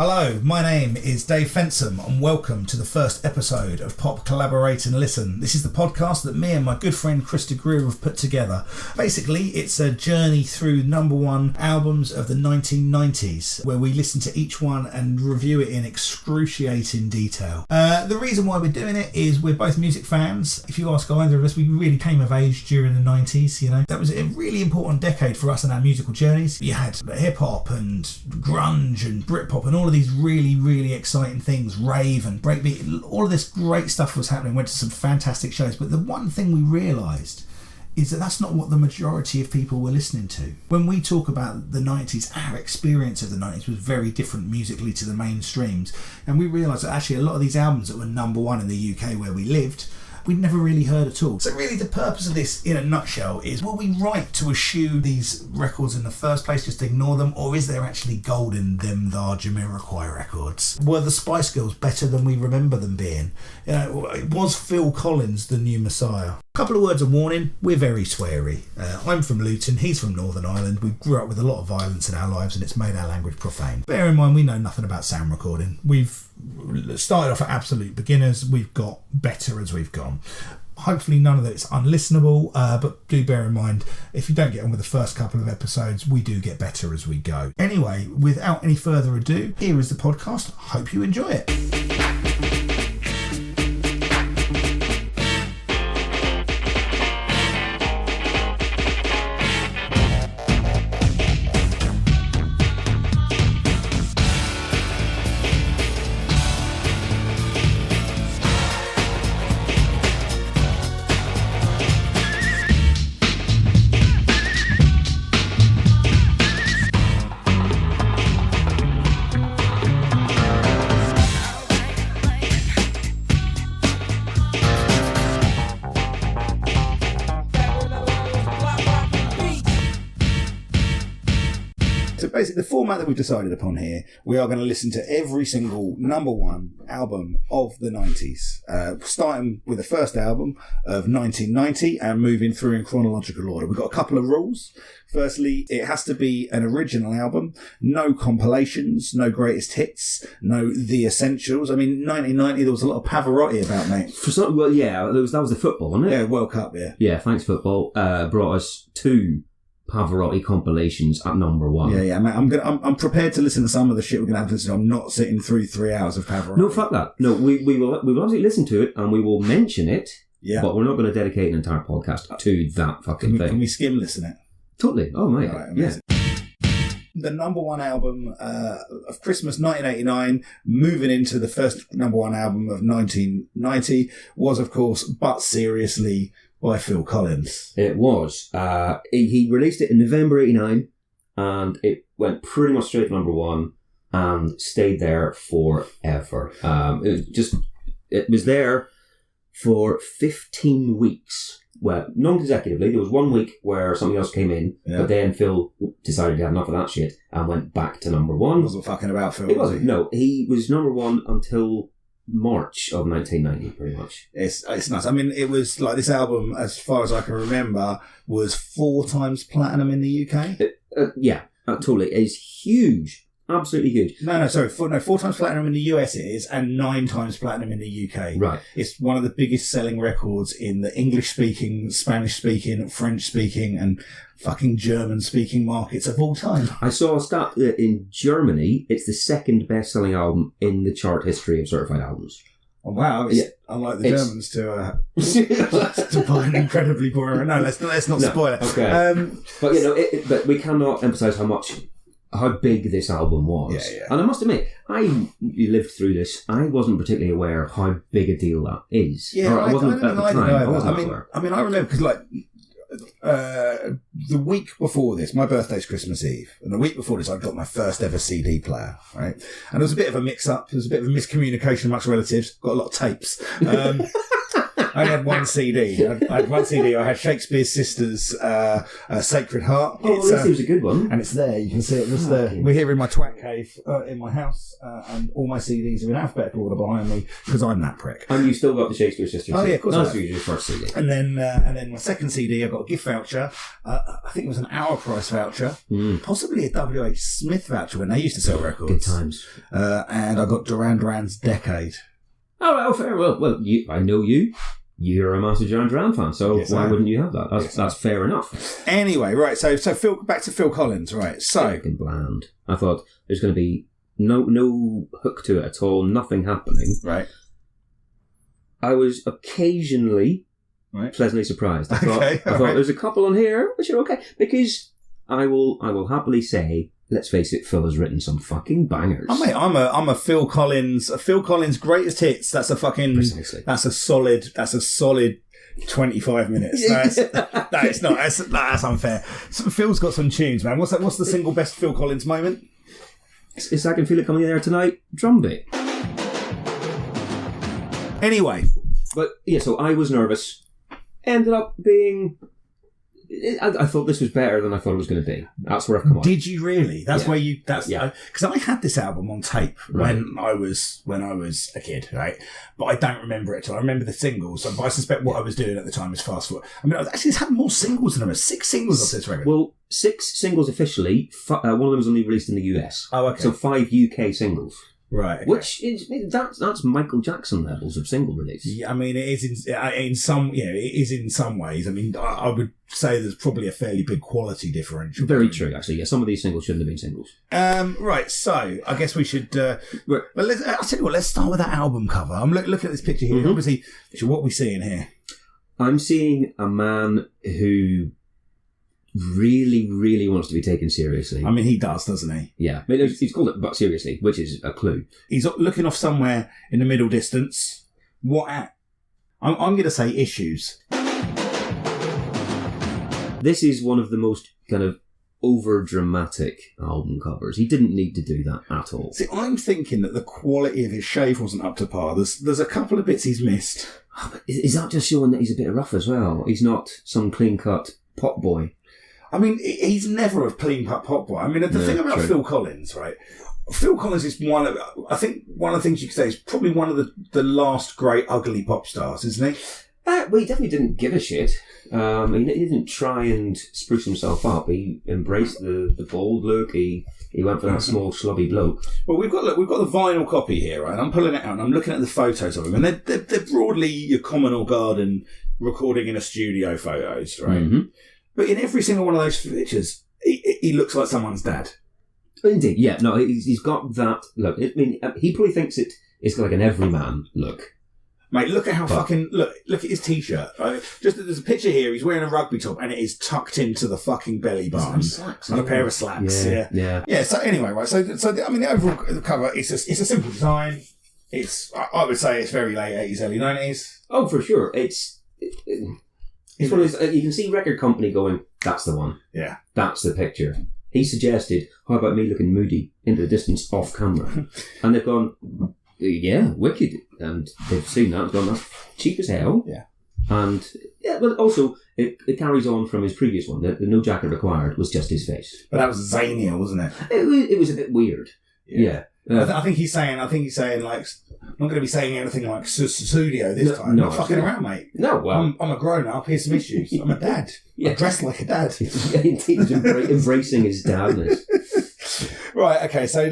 Hello, my name is Dave Fensom and welcome to the first episode of Pop Collaborate and Listen. This is the podcast that me and my good friend Krista Greer have put together. Basically, it's a journey through number one albums of the 1990s where we listen to each one and review it in excruciating detail. The reason why we're doing it is we're both music fans. If you ask either of us, we really came of age during the 90s, you know. That was a really important decade for us in our musical journeys. You had hip-hop and grunge and Britpop and all of these really exciting things, rave and breakbeat, all of this great stuff was happening. Went to some fantastic shows, but the one thing we realised is that that's not what the majority of people were listening to. When we talk about the 90s, our experience of the 90s was very different musically to the mainstreams, and we realised that actually a lot of these albums that were number one in the UK where we lived, we'd never really heard at all. So really the purpose of this, in a nutshell, is were we right to eschew these records in the first place, just ignore them, or is there actually gold in them thar Jamiroquai records? Were the Spice Girls better than we remember them being? You know, was Phil Collins the new Messiah? A couple of words of warning, we're very sweary. I'm from Luton, he's from Northern Ireland. We grew up with a lot of violence in our lives and it's made our language profane. Bear in mind, we know nothing about sound recording. We've started off at absolute beginners, we've got better as we've gone. Hopefully none of it's unlistenable, but do bear in mind, if you don't get on with the first couple of episodes, we do get better as we go. Anyway, without any further ado, here is the podcast. Hope you enjoy it. Basically, the format that we've decided upon here, we are going to listen to every single number one album of the 90s, starting with the first album of 1990 and moving through in chronological order. We've got a couple of rules. Firstly, it has to be an original album, no compilations, no greatest hits, no the essentials. I mean, 1990, there was a lot of Pavarotti about, mate. Well, yeah, that was the football, wasn't it? Yeah, World Cup, yeah. Yeah, thanks football. Brought us two Pavarotti compilations at number one. Yeah, mate. I'm prepared to listen to some of the shit we're gonna have to listen to. I'm not sitting through 3 hours of Pavarotti. No, fuck that. No, we will obviously listen to it and we will mention it. Yeah. But we're not going to dedicate an entire podcast to that fucking thing. Can we skim listen it? Totally. Oh mate. Right, yeah. The number one album of Christmas 1989, moving into the first number one album of 1990, was of course But Seriously by Phil Collins. It was. He released it in November 89 and it went pretty much straight to number one and stayed there forever. It was there for 15 weeks. Well, non-consecutively. There was 1 week where something else came in, but then Phil decided he had enough of that shit and went back to number one. It wasn't fucking about Phil, It wasn't. No, he was number one until March of 1990, pretty much. It's nice. I mean, it was like this album, as far as I can remember, was 4 times platinum in the UK. Yeah, totally. It's huge. Absolutely huge. No, sorry. 4 times platinum in the US it is, and 9 times platinum in the UK. Right. It's one of the biggest selling records in the English-speaking, Spanish-speaking, French-speaking, and fucking German-speaking markets of all time. I saw a stat that in Germany, it's the second best-selling album in the chart history of certified albums. Oh, wow. Unlike the Germans to buy an incredibly boring... No, let's not spoil it. Okay. But, you know, but we cannot emphasise how big this album was. Yeah. And I must admit, you lived through this. I wasn't particularly aware of how big a deal that is. Yeah, I wasn't at the time. I wasn't aware. I mean, I remember because the week before this, my birthday's Christmas Eve, and the week before this I got my first ever CD player, right? And there was a bit of a mix-up, there was a bit of a miscommunication amongst relatives, got a lot of tapes. I only had one CD. I had one CD. I had Shakespeare's Sisters' Sacred Heart. Oh, this was a good one. And it's there. You can see it just there. We're here in my twat cave in my house, and all my CDs are in alphabetical order behind me because I'm that prick. And you still got the Shakespeare Sisters? Oh yeah, of course. That's your first CD. And then my second CD, I got a gift voucher. I think it was an hour price voucher, possibly a W.H. Smith voucher when they used to sell records. Good times. And I got Duran Duran's Decade. Oh, well, fair. Well, I know you. You're a massive Duran Duran fan, so yes, why wouldn't you have that? That's fair enough. Anyway, right. So back to Phil Collins, right? So fucking bland. I thought there's going to be no hook to it at all. Nothing happening. Right. I was occasionally pleasantly surprised. I thought there's a couple on here which are okay, because I will happily say, let's face it, Phil has written some fucking bangers. Oh mate, I'm a Phil Collins greatest hits. That's a fucking precisely. That's a solid 25 minutes. That's unfair. Phil's got some tunes, man. What's the single best Phil Collins moment? It's I Can Feel It Coming in There Tonight drum bit. Anyway, but yeah, so I was nervous. Ended up being. I thought this was better than I thought it was going to be. That's where I've come on. Did you really? That's where you. Yeah. Because I had this album on tape when I was a kid, right? But I don't remember it at all. I remember the singles, but I suspect what I was doing at the time was fast forward. I mean, actually, it's had more singles than there were. 6 singles of this record. Well, 6 singles officially. One of them was only released in the US. Oh, okay. So 5 UK singles. Right, okay. Which is that's Michael Jackson levels of single release. Yeah, I mean, it is in some ways. I mean, I would say there's probably a fairly big quality differential. Very true, actually. Yeah, some of these singles shouldn't have been singles. Right. So I guess we should. Well, I'll tell you what. Let's start with that album cover. I'm looking at this picture here. Mm-hmm. Obviously, what are we seeing here? I'm seeing a man who really, really wants to be taken seriously. I mean, he does, doesn't he? Yeah. I mean, he's called it But Seriously, which is a clue. He's looking off somewhere in the middle distance. What at? I'm going to say Issues. This is one of the most kind of over-dramatic album covers. He didn't need to do that at all. See, I'm thinking that the quality of his shave wasn't up to par. There's a couple of bits he's missed. Is that just showing that he's a bit rough as well? He's not some clean-cut pop boy. I mean, he's never a clean-cut pop boy. I mean, the thing about Phil Collins, right? Phil Collins is one of the things you could say is probably one of the last great ugly pop stars, isn't he? Well, he definitely didn't give a shit. He didn't try and spruce himself up. He embraced the bald look. He went for that small, slobby bloke. Well, we've got the vinyl copy here, right? And I'm pulling it out and I'm looking at the photos of him, and they're broadly your common or garden recording in a studio photos, right? Mm-hmm. But in every single one of those pictures, he looks like someone's dad. Indeed, yeah. No, he's got that look. I mean, he probably thinks it's like an everyman look. Mate, look at how look at his t-shirt. Right? Just there's a picture here. He's wearing a rugby top, and it is tucked into the fucking belly button and a pair of slacks. Yeah. So anyway, right. So I mean, the overall cover it's a simple design. I would say it's very late 80s, early 90s. Oh, for sure. It's one of those, you can see record company going, that's the one. Yeah. That's the picture. He suggested, how about me looking moody into the distance off camera? And they've gone, yeah, wicked. And they've seen that and gone, that's cheap as hell. Yeah. And, yeah, but also, it carries on from his previous one. The No Jacket Required was just his face. But that was zanier, wasn't it? It was a bit weird. Yeah. I think he's saying, like, I'm not going to be saying anything like studio this time. No, I'm not fucking around, mate. No, well, I'm a grown up. Here's some issues. I'm a dad. I dress like a dad. He's embracing his dadness. Right. Okay. So,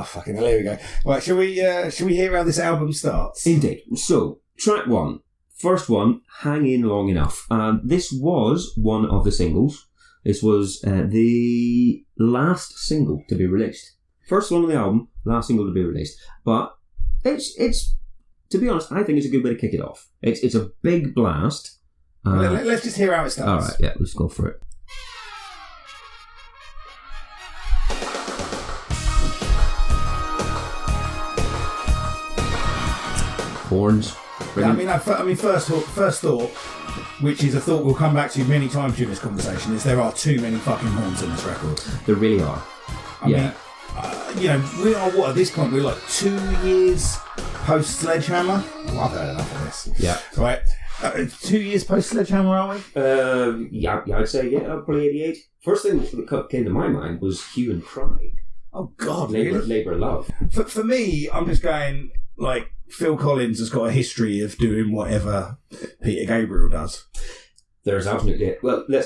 fucking hell, here we go. Right. Shall we hear how this album starts? Indeed. So, track 1. First one, Hang In Long Enough. This was one of the singles. This was the last single to be released. First one on the album, last single to be released. But it's to be honest, I think it's a good way to kick it off. It's a big blast. Let's just hear how it starts. All right, yeah, let's go for it. Horns. Yeah, I mean, first thought, which is a thought we'll come back to many times during this conversation, is there are too many fucking horns in this record. There really are. I mean, we are at this point? We're like 2 years post Sledgehammer. Well, I've heard enough of this. Yeah. Right. 2 years post Sledgehammer, are we? Yeah, I'd say, probably 88. First thing that came to my mind was Hue and Cry. Oh, God, Labour Love. For me, I'm just going, like, Phil Collins has got a history of doing whatever Peter Gabriel does. There's absolutely... Well, I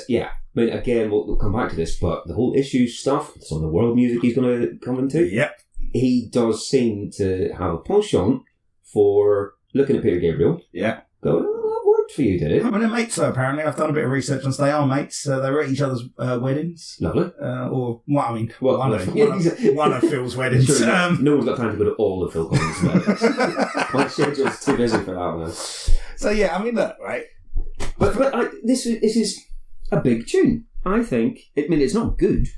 mean, again, we'll come back to this, but the whole issue stuff, some of the world music he's going to come into, yep. He does seem to have a penchant for looking at Peter Gabriel. Yeah. Going, that worked for you, did it? I mean, they're mates, though, apparently. I've done a bit of research on they are mates. They were at each other's weddings. Lovely. One of Phil's weddings. Sure, no one's got time to go to all of Phil Collins' weddings. My schedule's too busy for that one. So, yeah, I mean, look, right? But this is a big tune. I think. I mean, it's not good.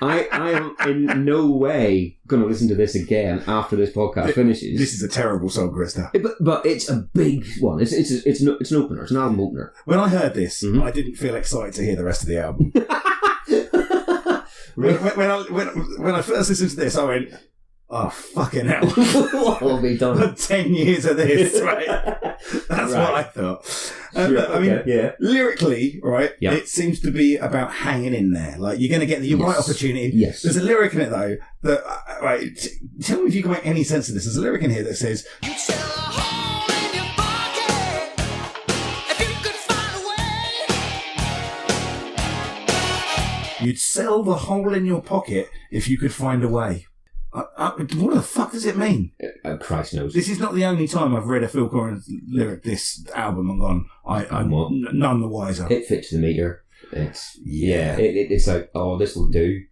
I am in no way going to listen to this again after this podcast finishes. This is a terrible song, Krista. But it's a big one. It's an opener. It's an album opener. When I heard this, I didn't feel excited to hear the rest of the album. when I first listened to this, I went, oh, fucking hell. What will be done? 10 years of this, right? That's what I thought. Sure, lyrically, right, it seems to be about hanging in there. Like, you're going to get the right opportunity. Yes. There's a lyric in it, though, that, right, tell me if you can make any sense of this. There's a lyric in here that says, you'd sell the hole in your pocket if you could find a way. What the fuck does it mean? Christ knows. This is not the only time I've read a Phil Collins lyric this album and gone, I'm none the wiser. It fits the meter. It's like, oh, this will do.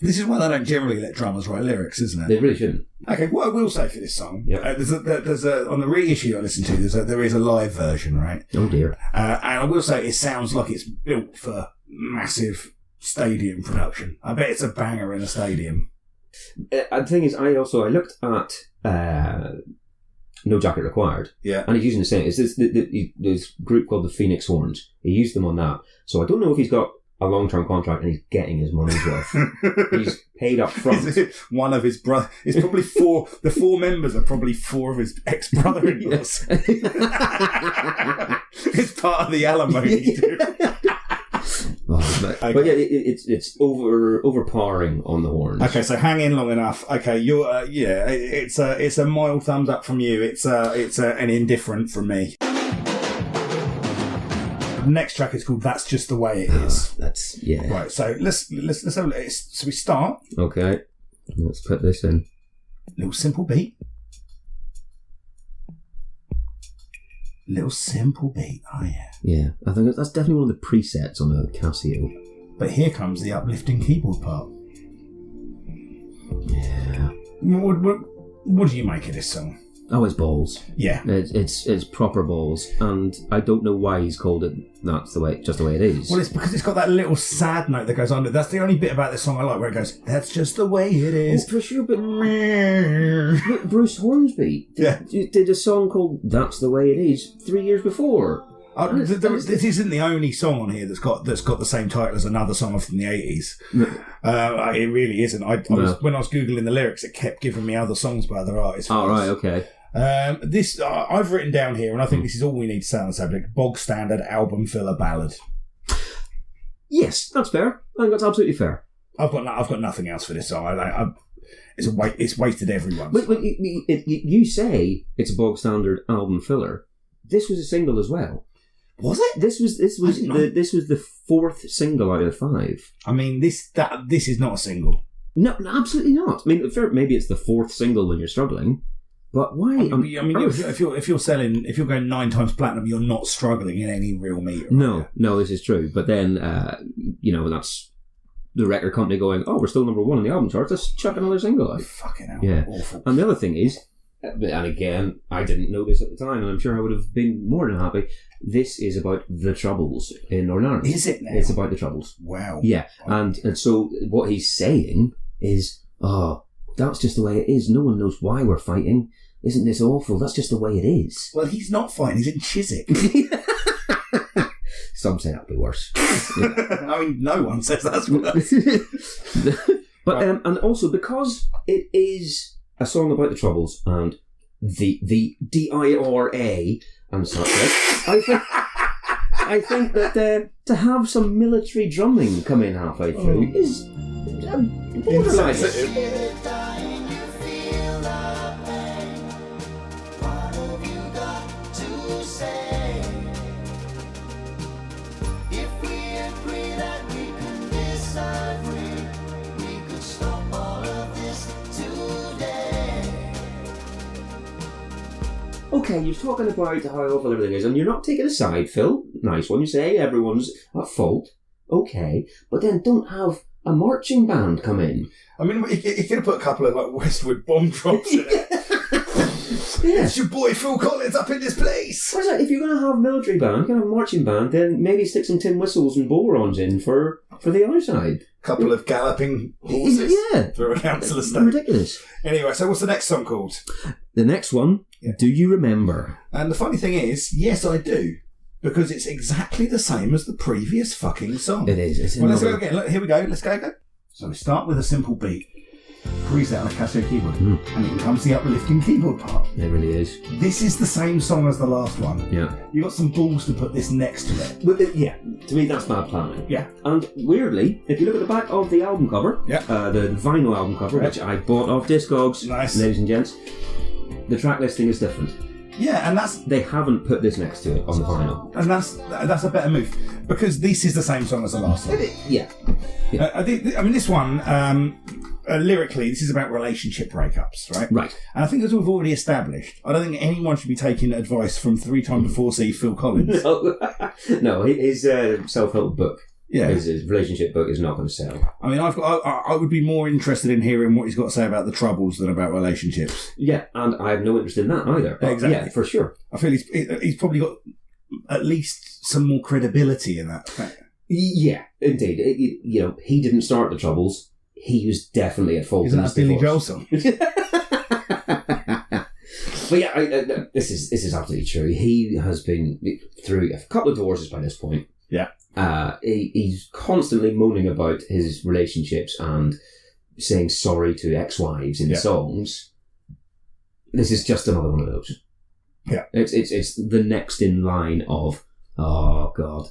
This is why they don't generally let drummers write lyrics, isn't it? They really shouldn't. Okay, what I will say for this song, yep. there's a on the reissue I listened to, there is a live version, right? Oh dear. And I will say it sounds like it's built for massive stadium production. I bet it's a banger in a stadium. The thing is, I looked at No Jacket Required, and he's using the same. It's this group called the Phoenix Horns. He used them on that, so I don't know if he's got a long-term contract and he's getting his money's worth. He's paid up front. One of his brothers. It's probably four. The four members are probably four of his ex-brother-in-laws. It's part of the alimony. Okay. But yeah, it's overpowering on the horns. Okay, so hang in long enough. Okay, you're it's a mild thumbs up from you. It's an indifferent from me. The next track is called "That's Just the Way It Is." Right. So let's have a look. So we start. Okay, let's put this in. Little simple beat. Oh yeah. Yeah, I think that's definitely one of the presets on a Casio. But here comes the uplifting keyboard part. Yeah. What do you make of this song? Oh, it's balls. Yeah. It's proper balls, and I don't know why he's called it just the way it is. Well, it's because it's got that little sad note that goes under. That's the only bit about this song I like, where it goes, "That's just the way it is." Oh, for sure, but Bruce Hornsby did a song called "That's the Way It Is" 3 years before. This isn't the only song on here that's got the same title as another song from the 80s. No. It really isn't. When I was Googling the lyrics, it kept giving me other songs by other artists. Oh, right, okay. This I've written down here, and I think this is all we need to say on the subject: bog standard album filler ballad. Yes, that's fair. I think that's absolutely fair. I've got nothing else for this song. It's wasted everyone. But you say it's a bog standard album filler. This was a single as well. Was it? This was the fourth single out of 5. I mean, this is not a single. No, absolutely not. I mean, maybe it's the fourth single when you're struggling. But why? If you're going 9 times platinum, you're not struggling in any real meter. No, this is true. But then, that's the record company going, "Oh, we're still number 1 on the album charts. Let's chuck another single out." Fucking hell, yeah. Awful. And the other thing is, and again, I didn't know this at the time, and I'm sure I would have been more than happy. This is about the Troubles in Northern Ireland. Is it now? It's about the Troubles. Wow. Yeah, and so what he's saying is, "Oh, that's just the way it is. No one knows why we're fighting. Isn't this awful? That's just the way it is." Well, he's not fighting. He's in Chiswick. Some say that'd be worse. I mean, no one says that's worse. But and also because it is a song about the Troubles, and the DIRA and such like, I think that to have some military drumming come in halfway through is borderline. Okay, you're talking about how awful everything is, and you're not taking a side, Phil. Nice one. You say everyone's at fault. Okay, but then don't have a marching band come in. I mean, you could have put a couple of like Westwood bomb drops in it. Yeah. It's your boy Phil Collins up in this place. What's that? If you're going to have a military band, you're going to have a marching band, then maybe stick some tin whistles and bow-horns in for the other side. Couple of galloping horses through a council estate. Ridiculous. Anyway, so what's the next song called? The next one, Do You Remember? And the funny thing is, yes, I do. Because it's exactly the same as the previous fucking song. It is. Well, let's go again. Look, here we go. Let's go. So we start with a simple beat. Freeze out on a Casio keyboard. And in comes the uplifting keyboard part. It really is. This is the same song as the last one. Yeah. You got some balls to put this next to it. But to me that's bad planning. Yeah. And weirdly, if you look at the back of the album cover, the vinyl album cover, which I bought off Discogs, ladies and gents, the track listing is different. Yeah, and they haven't put this next to it on the vinyl, and that's a better move because this is the same song as the last one. Yeah. I mean, this one lyrically, this is about relationship breakups, right? Right. And I think as we've already established, I don't think anyone should be taking advice from 3-time before C Phil Collins. No, his self-help book. Yeah, his relationship book is not going to sell. I mean, I would be more interested in hearing what he's got to say about the troubles than about relationships. Yeah, and I have no interest in that either. Exactly. Yeah, for sure. I feel he's probably got at least some more credibility in that. Yeah, indeed. He didn't start the troubles. He was definitely at fault. Isn't that a Billy Joel song? But yeah, this is absolutely true. He has been through a couple of divorces by this point. Yeah. He's constantly moaning about his relationships and saying sorry to ex-wives in songs. This is just another one of those. Yeah. It's the next in line of, oh God,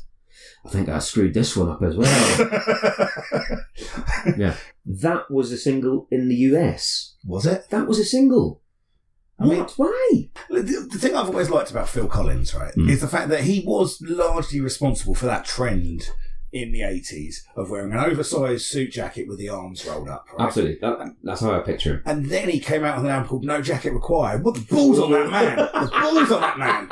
I think I screwed this one up as well. Yeah. That was a single in the US. Was it? That was a single. I mean, why? The thing I've always liked about Phil Collins, right, is the fact that he was largely responsible for that trend in the 80s of wearing an oversized suit jacket with the arms rolled up. Right? Absolutely. That's how I picture him. And then he came out with an album called No Jacket Required. What the balls on that man? The balls on that man.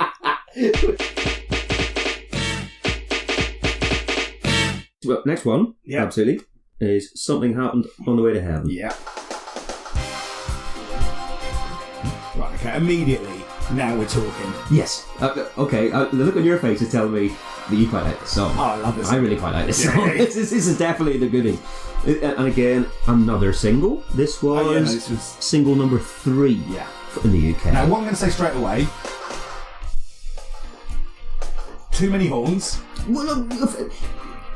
Well, next one, absolutely, is Something Happened on the Way to Heaven. Yeah. Right, okay, immediately, now we're talking. Yes. Okay, the look on your face is telling me that you quite like this song. Oh, I love this song. I really quite like this song. This is definitely the goodie. And again, another single. This was, single number 3 in the UK. Now, what I'm going to say straight away, too many horns. Well,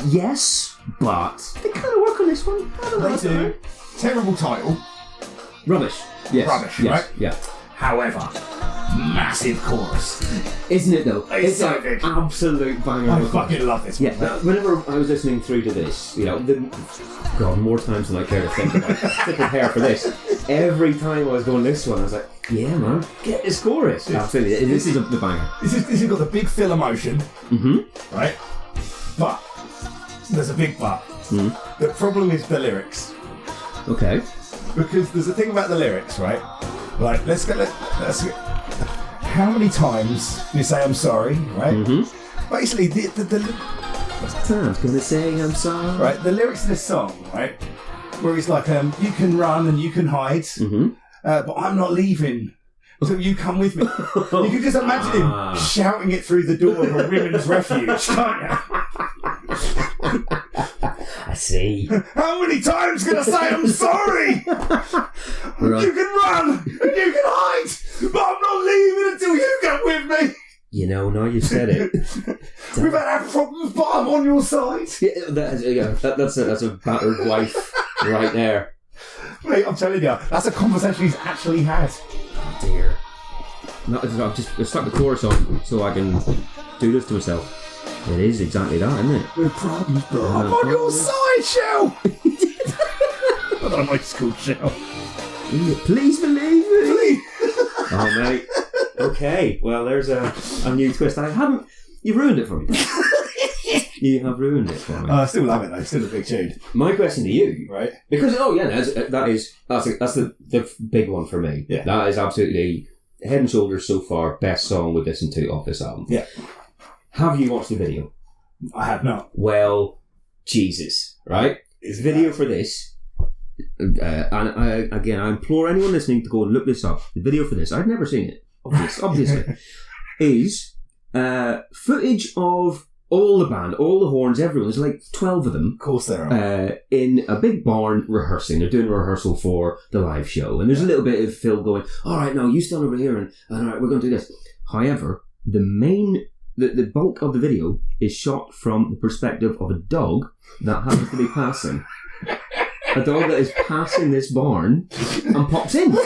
yes, but they kind of work on this one. They do. Terrible title. Rubbish. Yes. Rubbish, yes. Right? Yeah. However, massive chorus. Isn't it though? It's so good. Absolute banger. I fucking love this one. Yeah. Whenever I was listening through to this, God, more times than I care to think about to prepare for this. Every time I was going this one, I was like, yeah, man, get this chorus. Absolutely. This is the banger. This has got the big Phil emotion. Mm-hmm. Right? But there's a big but. The problem is the lyrics. Okay. Because there's a thing about the lyrics, right? Like, let's go. How many times do you say I'm sorry, right? Mm-hmm. Basically, I'm gonna say I'm sorry. Right, the lyrics of this song, right? Where he's like, you can run and you can hide, but I'm not leaving. So you come with me. You can just imagine him shouting it through the door of a women's refuge, can't you? I see. How many times can I say I'm sorry? Right. You can run and you can hide, but I'm not leaving until you come with me. Now you said it. We've had our problems, but I'm on your side. Yeah, that's a battered wife right there. Mate, I'm telling you, that's a conversation he's actually had. Oh dear. No, I've stuck the chorus on so I can do this to myself. It is exactly that, isn't it? No problems, bro. I'm on your side, Shell. I don't know it's called Shell. Please believe me. Oh, mate. Okay, well, there's a new twist. You ruined it for me. You have ruined it for me. I still love it, though. Still a big tune. My question to you, right? Because that's the big one for me. Yeah. That is absolutely head and shoulders so far best song we've listened to off this album. Yeah. Have you watched the video? I have not. Well, Jesus, right? It's video for this. And I implore anyone listening to go and look this up. The video for this, I've never seen it, obviously, is footage of all the band, all the horns, everyone. There's like 12 of them. Of course there are. In a big barn rehearsing. They're doing a rehearsal for the live show. And there's a little bit of Phil going, all right, now you stand over here and all right, we're going to do this. However, the bulk of the video is shot from the perspective of a dog that happens to be passing. A dog that is passing this barn and pops in.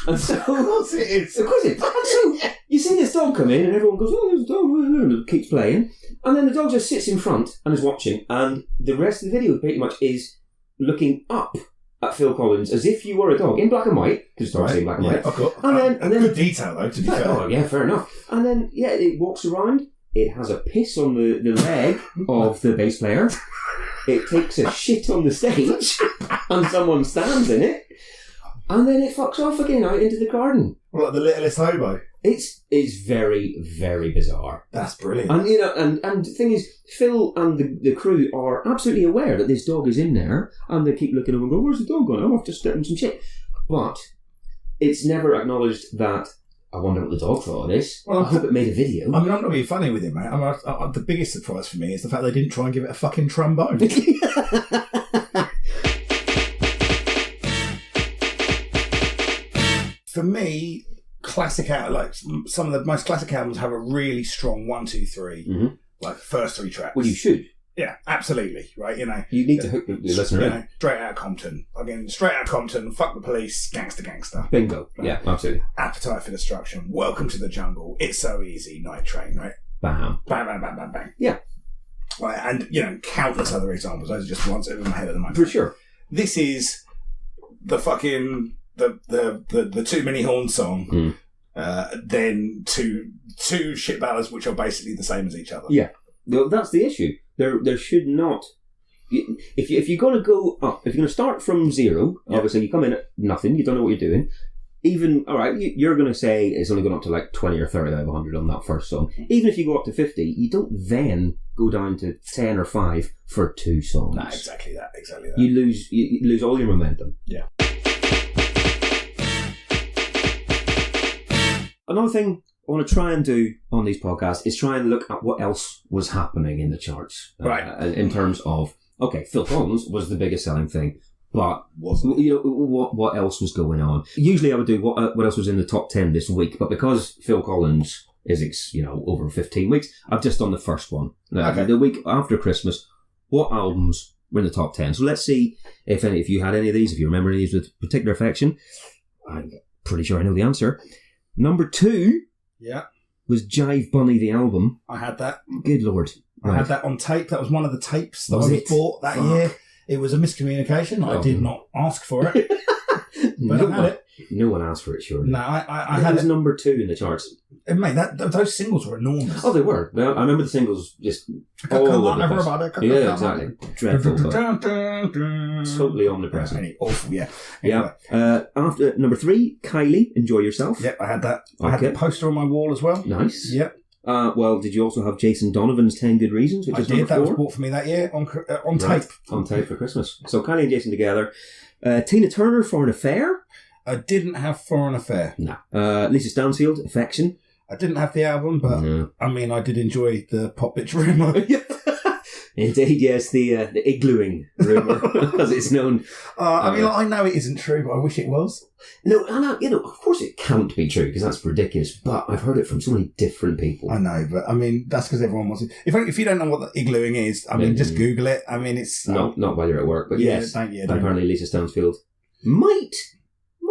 And so, of course it is. And so, you see this dog come in and everyone goes, oh, there's a dog, and it keeps playing. And then the dog just sits in front and is watching. And the rest of the video pretty much is looking up at Phil Collins as if you were a dog in black and white, because it's obviously in black and white. And then good detail though, to be fair. Oh yeah, fair enough. And then it walks around. It has a piss on the leg of the bass player. It takes a shit on the stage, and someone stands in it, and then it fucks off again out into the garden. Well, like the littlest hobo. It's very, very bizarre. That's brilliant. And and the thing is, Phil and the crew are absolutely aware that this dog is in there, and they keep looking over and go, "Where's the dog going? I'm off to step in some shit." But it's never acknowledged that. I wonder what the dog thought of this. Well, I hope it made a video. I mean, I'm not being funny with it, mate. The biggest surprise for me is the fact they didn't try and give it a fucking trombone. For me, classic like some of the most classic albums have a really strong 1, 2, 3, like first 3 tracks. Well, you should. Yeah, absolutely. Right, you need to hook the listener in. Straight out of Compton. Again, straight out of Compton. Fuck the police. Gangster. Bingo. Right? Yeah, absolutely. Appetite for Destruction. Welcome to the Jungle. It's So Easy. Night Train. Right. Bam. Bang, bang, bang, bang, bang. Yeah. Right, and countless other examples. Those are just ones over my head at the moment. For sure. This is the fucking the Too Many Horns song. Then two shit ballads which are basically the same as each other. Yeah. Well, that's the issue. There should not. If you're going to go up, if you're going to start from zero, obviously you come in at nothing, you don't know what you're doing. Even, all right, you're going to say it's only going up to like 20 or 30 out of 100 on that first song. Even if you go up to 50, you don't then go down to 10 or 5 for 2 songs. Nah, exactly that. You lose all your momentum. Yeah. Another thing I want to try and do on these podcasts is try and look at what else was happening in the charts. Right. In terms of, okay, Phil Collins was the biggest selling thing, but wasn't. What else was going on? Usually I would do what else was in the top 10 this week, but because Phil Collins is, over 15 weeks, I've just done the first one. Okay. The week after Christmas, what albums were in the top 10? So let's see if you had any of these, if you remember any of these with particular affection. I'm pretty sure I know the answer. Number 2 was Jive Bunny, the album. I had that. Good Lord. I had that on tape. That was one of the tapes that I was bought that year. It was a miscommunication. I did not ask for it. But I had it. No one asked for it, surely. No, I had it. Was number 2 in the charts. And mate, those singles were enormous. Oh, they were. Well, I remember the singles just all over the place. Yeah, exactly. Dreadful. Totally omnipresent. Awful, yeah. Anyway. Yeah. After number 3, Kylie, Enjoy Yourself. Yep, I had that. I had the poster on my wall as well. Nice. Yep. Well, did you also have Jason Donovan's 10 Good Reasons, which is number 4? That was bought for me that year on tape. On tape for Christmas. So Kylie and Jason together. Tina Turner, For an Affair. I didn't have For an Affair. No. Lisa Stansfield, Affection. I didn't have the album, but I mean, I did enjoy the Pop Bitch rumour. Indeed, yes, the iglooing rumour, as it's known. I know it isn't true, but I wish it was. No, of course it can't be true, because that's ridiculous, but I've heard it from so many different people. I know, but I mean, that's because everyone wants it. If you don't know what the iglooing is, I mean, just Google it. I mean, it's... Not while you're at work, but yes. Don't. Apparently Lisa Stansfield might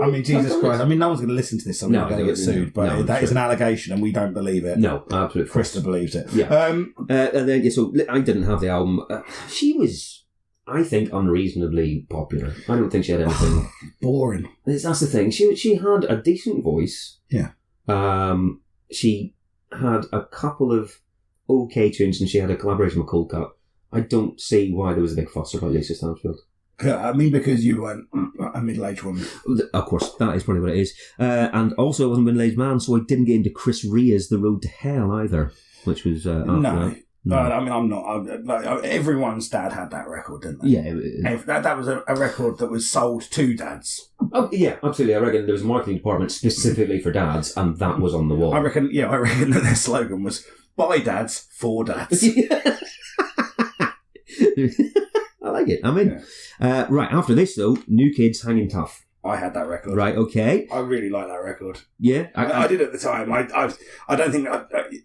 I mean, Jesus Christ. I mean, no one's going to listen to this, so we're not going to get sued, but that is an allegation and we don't believe it. No, absolutely. Krista believes it. Yeah. And then, so I didn't have the album. She was, I think, unreasonably popular. I don't think she had anything... Boring. That's the thing. She had a decent voice. Yeah. She had a couple of okay tunes, and she had a collaboration with Cold Cut. I don't see why there was a big fuss about Lisa Stansfield. I mean, because you weren't a middle-aged woman. Of course, that is probably what it is. And also, I wasn't a middle-aged man, so I didn't get into Chris Rea's The Road to Hell either, which was after that. No. I mean, I'm not. Everyone's dad had that record, didn't they? Yeah. That was a record that was sold to dads. Oh, yeah, absolutely. I reckon there was a marketing department specifically for dads, and that was on the wall. I reckon that their slogan was, "By dads, for dads." I like it. I'm in. Yeah. Right, after this, though, New Kids Hanging Tough. I had that record. Right, okay. I really like that record. Yeah? I did at the time. I don't think...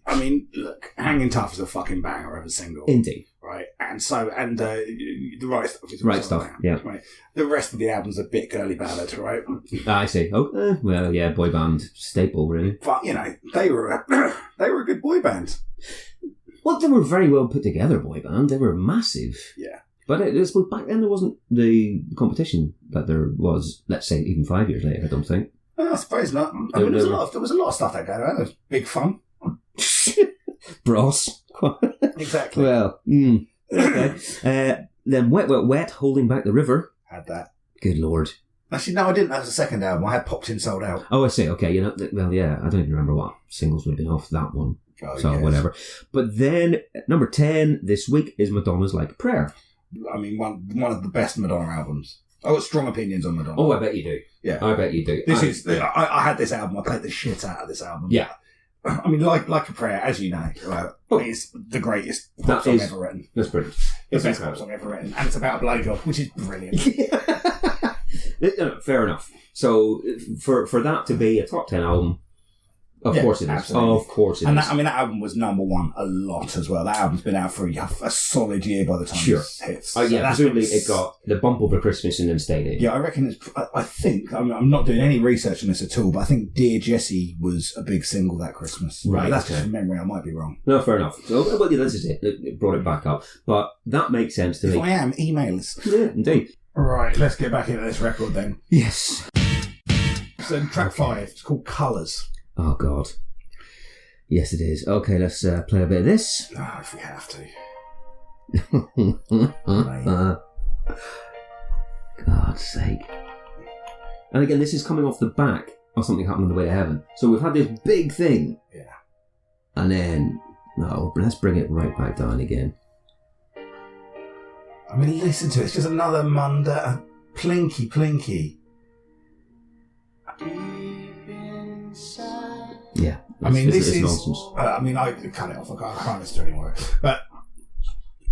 I mean, look, Hanging Tough is a fucking banger of a single. Indeed. Right? And The Right Stuff is Right Stuff, yeah. Right? The rest of the album's a bit girly ballad, right? I see. Oh, well, yeah, boy band staple, really. But, they were a good boy band. Well, they were a very well put together boy band. They were massive. Yeah. But I suppose back then there wasn't the competition that there was, let's say, even 5 years later, I don't think. I suppose not. I mean, there was a lot of stuff that going on. It was big fun. Bros. Exactly. Well, okay. Then Wet, Wet, Wet, Holding Back the River. Had that. Good Lord. Actually, no, I didn't. That was the second album. I had Popped In, Sold Out. Oh, I see. Okay, well, yeah, I don't even remember what singles would have been off that one. Oh, so, yes. Whatever. But then, number 10 this week is Madonna's Like a Prayer. I mean, one of the best Madonna albums. I've got strong opinions on Madonna. Oh, I bet you do. Yeah. I bet you do. I had this album. I played the shit out of this album. Yeah. I mean, like a Prayer, as you know, it's the greatest pop song ever written. That's brilliant. It's the best pop song ever written. And it's about a blowjob, which is brilliant. Fair enough. So, for that to be a top 10 album, of course it is. Absolutely. Of course it is. And that album was number one a lot as well. That album's been out for a solid year by the time it hits. Oh, yeah, presumably it got the bump over Christmas and then stayed in. Yeah, I reckon I think, I'm not doing any research on this at all, but I think Dear Jessie was a big single that Christmas. Right. That's just from memory, I might be wrong. No, fair enough. So, well, yeah, this is it. It brought it back up. But that makes sense to me. If I am, email us. Yeah, indeed. Right, let's get back into this record then. Yes. So track 5, it's called Colours. Oh, God. Yes, it is. Okay, let's play a bit of this. Oh, if we have to. God's sake. And again, this is coming off the back of Something Happened on the Way to Heaven. So we've had this big thing. Yeah. And then, let's bring it right back down again. I mean, listen to it. It's just another munda, plinky. Yeah. I mean, this is nonsense. I cut it off. I can't listen to it anymore. But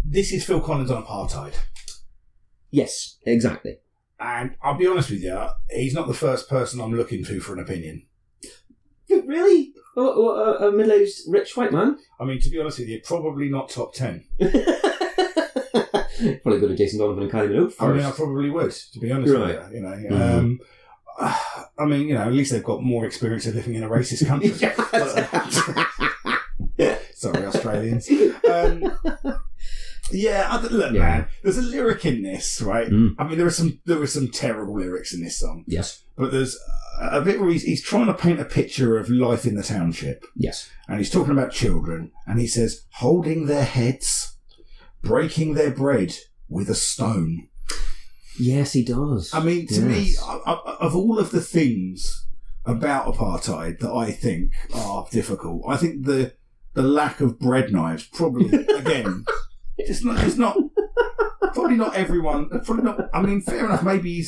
this is Phil Collins on Apartheid. Yes, exactly. And I'll be honest with you, he's not the first person I'm looking to for an opinion. Really? A middle-aged rich white man? I mean, to be honest with you, probably not top 10. Probably go to Jason Donovan and Kylie Minogue first. I mean, I probably would, to be honest with you. Mm-hmm. I mean, at least they've got more experience of living in a racist country. Sorry, Australians. Man, there's a lyric in this, right? I mean, there were some terrible lyrics in this song. Yes. But there's a bit where he's trying to paint a picture of life in the township. Yes. And he's talking about children, and he says, holding their heads, breaking their bread with a stone. Yes, he does. I mean, to me, of all of the things about apartheid that I think are difficult, I think the lack of bread knives probably, again, it's not probably not everyone. Probably not. I mean, fair enough. Maybe he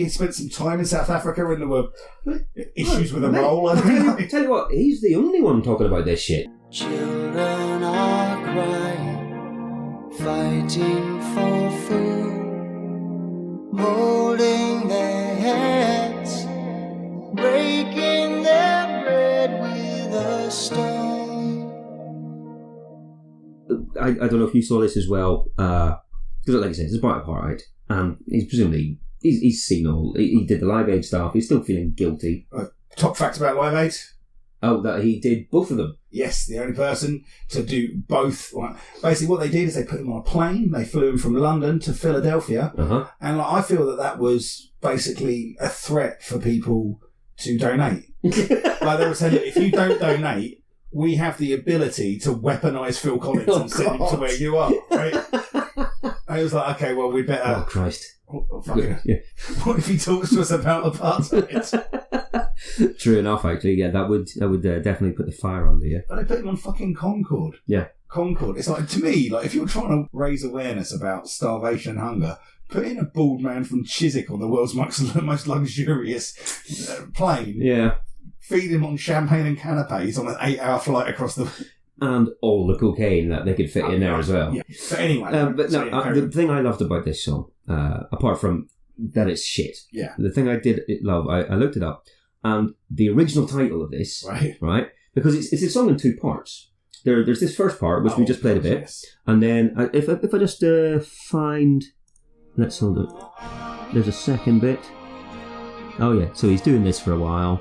spent some time in South Africa and there were issues with a roll. Tell you what, he's the only one talking about this shit. Children are crying, fighting for food, holding their heads, breaking their bread with a stone. I don't know if you saw this as well, because like I said, it's about apartheid, and he's presumably he's seen all. He did the Live Aid stuff. He's still feeling guilty. Top fact about Live Aid. Oh, that he did both of them. Yes, the only person to do both. Basically, what they did is they put him on a plane. They flew him from London to Philadelphia, and I feel that was basically a threat for people to donate. Like they were saying, if you don't donate, we have the ability to weaponise Phil Collins and send him to where you are. Right? I was like, okay, well, we better. Oh Christ! Yeah. What if he talks to us about apartheid? True enough, actually, yeah, that would definitely put the fire under you. But they put him on fucking Concorde. Yeah, Concorde. It's like, to me, like if you're trying to raise awareness about starvation and hunger, put in a bald man from Chiswick on the world's most luxurious plane. Yeah. Feed him on champagne and canapes on an 8-hour flight across the. And all the cocaine that they could fit in there as well. Yeah. But anyway, the thing I loved about this song, apart from that it's shit, the thing I did love, I looked it up, and the original title of this, right, because it's a song in two parts. There's this first part which we just played a bit, and then if I just find, let's hold it. There's a second bit. Oh yeah, so he's doing this for a while.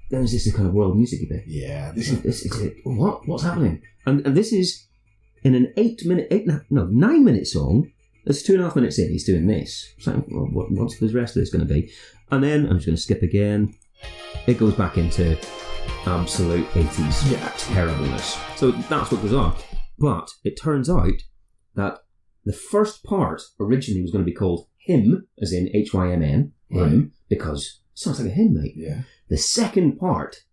Then there's this kind of world music bit. Yeah, what's happening? And this is in an 9 minute song. It's 2.5 minutes in. He's doing this. So what's the rest of this going to be? And then I'm just going to skip again. It goes back into absolute 80s terribleness. So that's what goes on. But it turns out that the first part originally was going to be called Hymn, as in HYMN, hymn, because it sounds like a hymn, mate. Yeah. The second part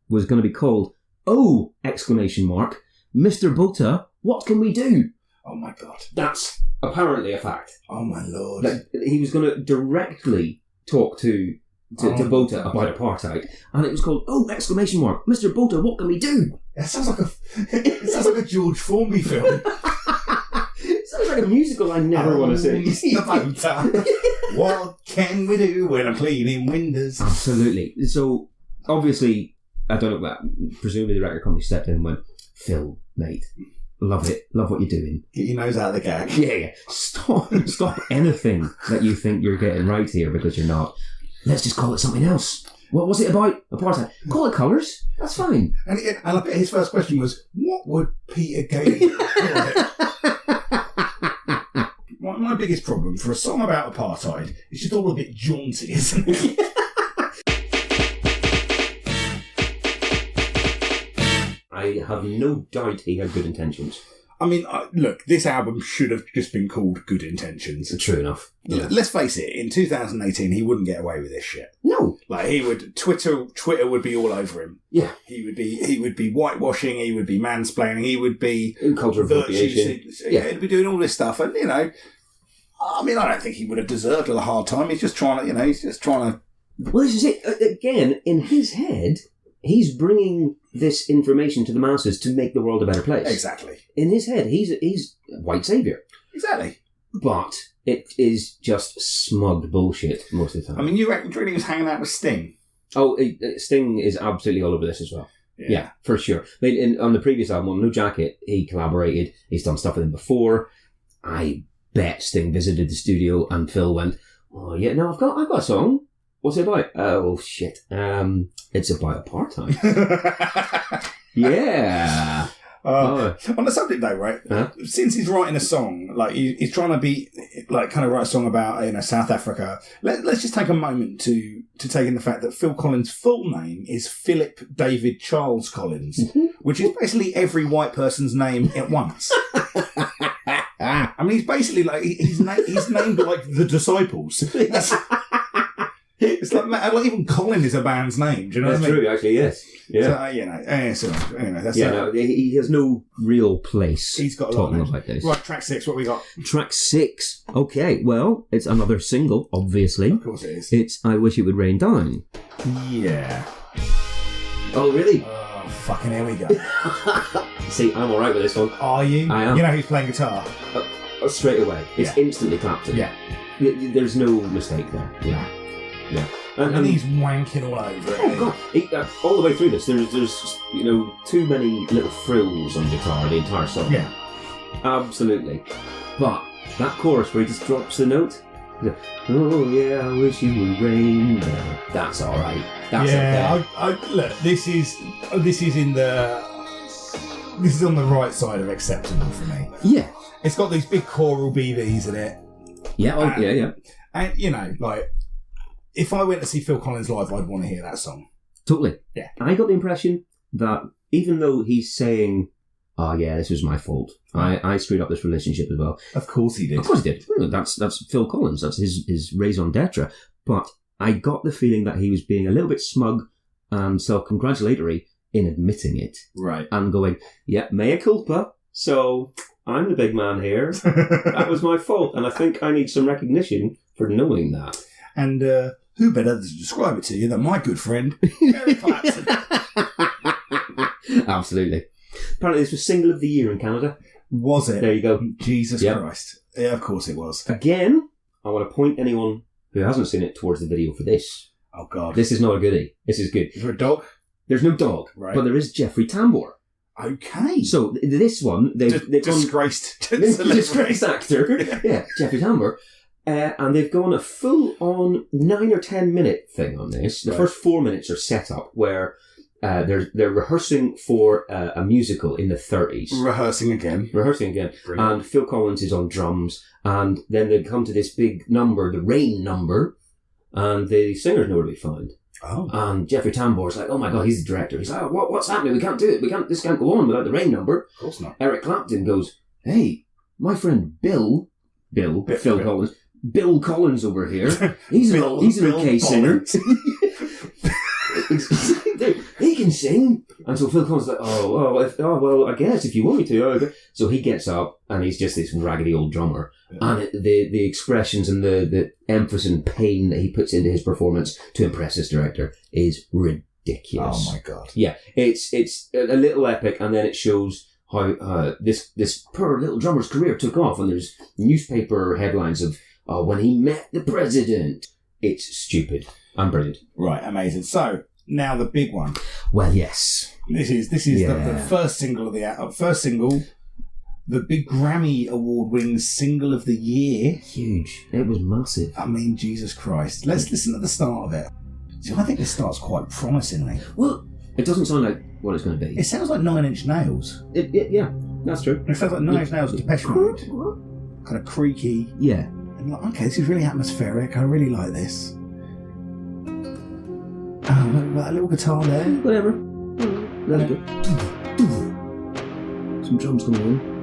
was going to be called Oh! Mr. Bota, what can we do? Oh my God. That's apparently a fact. Oh my Lord. Like, he was going to directly talk to Bota about apartheid, and it was called Oh! Mr. Bota, what can we do? That sounds like a George Formby film. It sounds like a musical I never want to see. Mr. Bota. What can we do when I'm cleaning windows? Absolutely. So, obviously, I don't know, presumably the record company stepped in and went, Phil, mate, love it, love what you're doing. Get your nose out of the gag. Yeah. Stop anything that you think you're getting right here because you're not. Let's just call it something else. What was it about? Apartheid. Call it colours. That's fine. And I bet his first question was, what would Peter Gabriel call it? My biggest problem for a song about apartheid is just all a bit jaunty, isn't it? I have no doubt he had good intentions. I mean, look, this album should have just been called Good Intentions. True enough. Yeah. Let's face it, in 2018, he wouldn't get away with this shit. No. Like, Twitter would be all over him. Yeah. He would be whitewashing, he would be mansplaining, he would be... Culture appropriation. Yeah, he'd be doing all this stuff, and, you know... I mean, I don't think he would have deserved a hard time. He's just trying to, Well, this is it. Again, in his head, he's bringing this information to the masses to make the world a better place. Exactly. In his head, he's a white saviour. Exactly. But it is just smug bullshit most of the time. I mean, you reckon he was hanging out with Sting? Oh, Sting is absolutely all over this as well. Yeah, for sure. I mean, on the previous album, on No Jacket, he collaborated. He's done stuff with him before. I bet Sting visited the studio and Phil went, oh yeah, no, I've got a song. What's it about? Oh shit. It's about apartheid. Yeah. On the subject though, right? Since he's writing a song, like he's trying to be like kind of write a song about South Africa. Let's just take a moment to take in the fact that Phil Collins' full name is Philip David Charles Collins, which is basically every white person's name at once. I mean, he's basically like he's named like the Disciples. It's like even Colin is a band's name. Do you know what I mean? That's true, actually. Yes. Yeah. So anyway, that's he has no real place. He's got a talking lot of about this. Right, track 6. What we got? Track 6. Okay, well, it's another single, obviously. Of course it is. It's "I Wish It Would Rain Down." Yeah. Oh, really? Oh, fucking here we go. See, I'm all right with this one. Are you? I am. You know who's playing guitar? Straight away. It's instantly Clapton. Yeah. There's no mistake there. Yeah. And he's wanking all over it. Oh god! All the way through this, there's too many little frills on guitar the entire song. Yeah, absolutely. But that chorus where he just drops the note. Oh yeah, I wish you would rain. That's all right. That's okay. Look, this is on the right side of acceptable for me. Yeah, it's got these big choral BBs in it. Yeah, yeah. And you know, like, if I went to see Phil Collins live, I'd want to hear that song. Totally. Yeah. I got the impression that even though he's saying, "Oh yeah, this was my fault. I screwed up this relationship as well." Of course he did. Of course he did. That's Phil Collins. That's his raison d'etre. But I got the feeling that he was being a little bit smug and self-congratulatory in admitting it. Right. And going, yeah, mea culpa. So I'm the big man here. That was my fault. And I think I need some recognition for knowing that. And who better to describe it to you than my good friend, Eric Clapton? Absolutely. Apparently this was Single of the Year in Canada. Was it? There you go. Jesus Christ. Yeah, of course it was. Again, I want to point anyone who hasn't seen it towards the video for this. Oh, God. This is not a goodie. This is good. Is there a dog? There's no dog, right, but there is Jeffrey Tambor. Okay. So this one, they've disgraced actor. Yeah, Jeffrey Tambor. And they've gone a full-on 9 or 10 minute thing on this. The first 4 minutes are set up where they're rehearsing for a musical in the 30s. Rehearsing again. Brilliant. And Phil Collins is on drums. And then they come to this big number, the Rain number, and the singer's nowhere to be found. Oh. And Jeffrey Tambor's like, oh my God, he's the director. He's like, oh, what's happening? We can't do it. This can't go on without the Rain number. Of course not. Eric Clapton goes, hey, my friend Phil Collins. Bill Collins over here. He's an okay singer. He can sing. And so Phil Collins is like, well, I guess if you want me to. Okay. So he gets up and he's just this raggedy old drummer. Yeah. And the expressions and the emphasis and pain that he puts into his performance to impress his director is ridiculous. Oh my God. Yeah, it's a little epic, and then it shows how this poor little drummer's career took off, and there's newspaper headlines of when he met the president. It's stupid and brilliant. Right, amazing. So now the big one. Well, yes, this is the first single of the big Grammy Award-winning single of the year. Huge. It was massive. I mean, Jesus Christ. Let's listen to the start of it. See, I think this starts quite promisingly. Well, it doesn't sound like what it's going to be. It sounds like Nine Inch Nails. Yeah, that's true. It sounds like Nine Inch Nails, Depeche Mode. Kind of creaky. Yeah. And you're like, okay, this is really atmospheric. I really like this. Oh, that little guitar there. Whatever. That's good. Some drums coming in.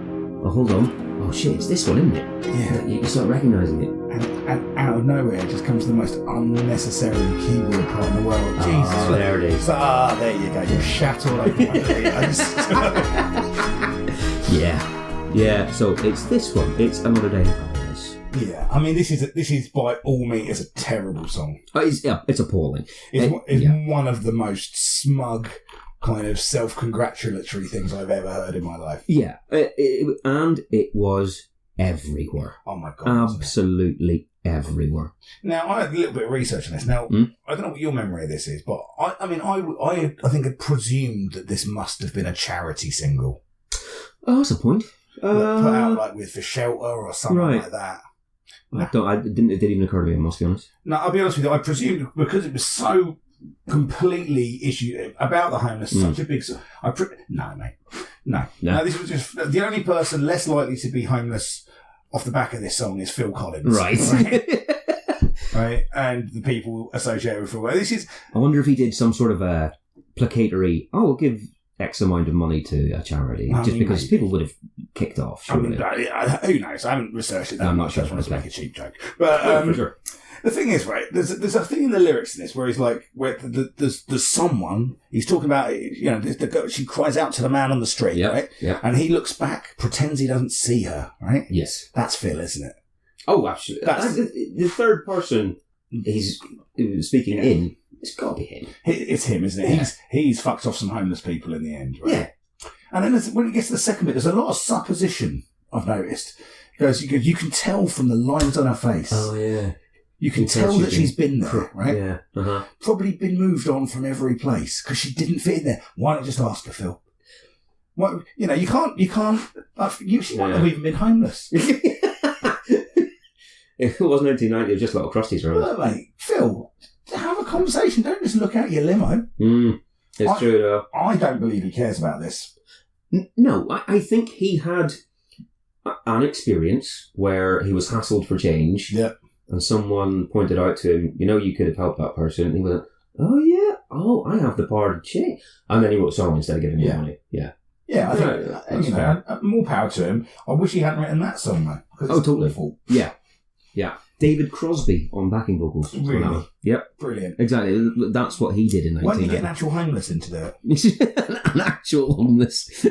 Oh, hold on. Oh, shit, it's this one, isn't it? Yeah. You start recognising it. And out of nowhere just comes the most unnecessary keyboard part in the world. Jesus. There it is. There you go. You're shat all over my videos. Yeah. So it's this one. It's Another Day in Paradise. Yeah. I mean, this is by all means a terrible song. It's appalling. It's one of the most smug, kind of self-congratulatory things I've ever heard in my life. Yeah, and it was everywhere. Oh my God. Absolutely everywhere. Now, I had a little bit of research on this. Now, I don't know what your memory of this is, but I think I presumed that this must have been a charity single. Oh, that's a point. Put out like with For Shelter or something like that. It didn't even occur to me, I must be honest. No, I'll be honest with you, I presumed because it was so completely issued about the homeless, such a big... No, mate. No. This was just... The only person less likely to be homeless off the back of this song is Phil Collins. Right. Right? And the people associated with Phil. This is... I wonder if he did some sort of a placatory, we'll give X amount of money to a charity, because people would have kicked off, surely. Who knows? I haven't researched it that I'm much. not sure. I just want to make a cheap joke. But for sure. The thing is, right, there's a thing in the lyrics in this where he's like, where there's someone, he's talking about, the girl, she cries out to the man on the street, right? Yeah. And he looks back, pretends he doesn't see her, right? Yes. That's Phil, isn't it? Oh, absolutely. That's the third person he's speaking in. It's got to be him. It's him, isn't it? Yeah. He's fucked off some homeless people in the end, right? Yeah. And then when it gets to the second bit, there's a lot of supposition, I've noticed. Because you can tell from the lines on her face. Oh, yeah. You can tell that she's been there, right? Yeah. Uh-huh. Probably been moved on from every place because she didn't fit in there. Why not just ask her, Phil? What, you can't. She might have even been homeless. it was 1990. It was just a lot of crusties around. Well, mate, Phil, have a conversation. Don't just look out your limo. It's true, though. I don't believe he cares about this. No, I think he had an experience where he was hassled for change. Yeah. And someone pointed out to him, you could have helped that person. And he went, oh, yeah. Oh, I have the power to change. And then he wrote a song instead of giving me money. Yeah. Yeah, I think, more power to him. I wish he hadn't written that song, though. Oh, totally. Awful. Yeah. David Crosby on backing vocals. Really? Yep. Brilliant. Exactly. That's what he did in 1990. Why don't you get an actual homeless in to do it? An actual homeless.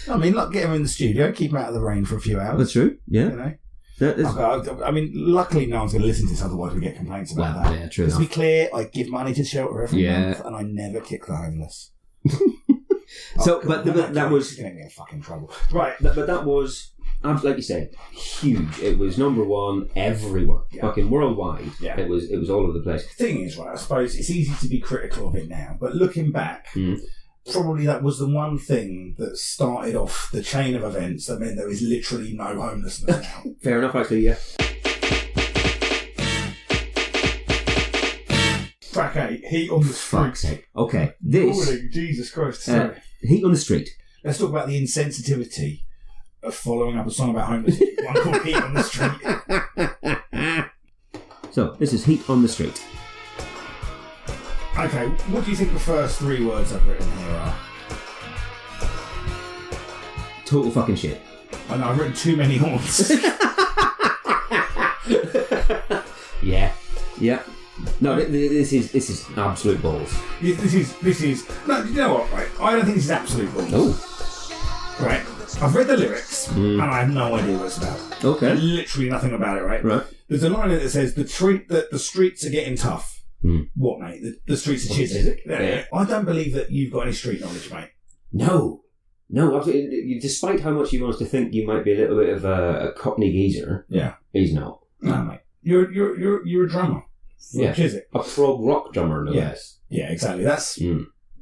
I mean, get him in the studio, keep him out of the rain for a few hours. That's true, yeah. I mean, luckily no one's going to listen to this, otherwise we get complaints about that. Yeah, true. To be clear, I give money to shelter every month, and I never kick the homeless. But that was... You're going to get in fucking trouble. Right, but that was, like you said, huge. It was number one everywhere, fucking worldwide. Yeah. It was all over the place. The thing is, right, I suppose it's easy to be critical of it now, but looking back... Probably that was the one thing that started off the chain of events that meant there is literally no homelessness now. Fair enough, actually, yeah. Track 8, Heat on the Street. Fuck's sake. Okay, this... Morning, Jesus Christ, sorry. Heat on the Street. Let's talk about the insensitivity of following up a song about homelessness. One called Heat on the Street. So, this is Heat on the Street. Okay, what do you think the first 3 words I've written here are? Total fucking shit. I know, I've written too many horns. Yeah. No, this is absolute balls. This is... No, you know what, right? I don't think this is absolute balls. Oh. Right. I've read the lyrics, and I have no idea what it's about. Okay. Literally nothing about it, right? Right. There's a line in it that says, the streets are getting tough. What, mate? The streets are shit. Yeah. I don't believe that you've got any street knowledge, mate. No, absolutely. Despite how much you want us to think you might be a little bit of a Cockney geezer, he's not. No, mate. You're a drummer. Yeah, Chiswick. a prog rock drummer, no less. Yeah, exactly. That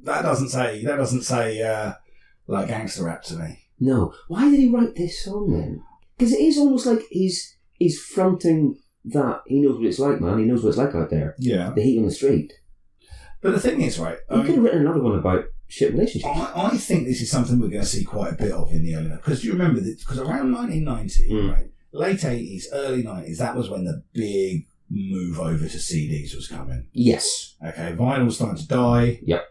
doesn't say like gangster rap to me. No. Why did he write this song then? Because it is almost like he's fronting. That he knows what it's like, man. He knows what it's like out there. Yeah. The heat on the street. But the thing is, right... He could have written another one about shit relationships. I think this is something we're going to see quite a bit of in the early... Because you remember, because around 1990, right, late 80s, early 90s, that was when the big move over to CDs was coming. Yes. Okay, vinyl was starting to die. Yep.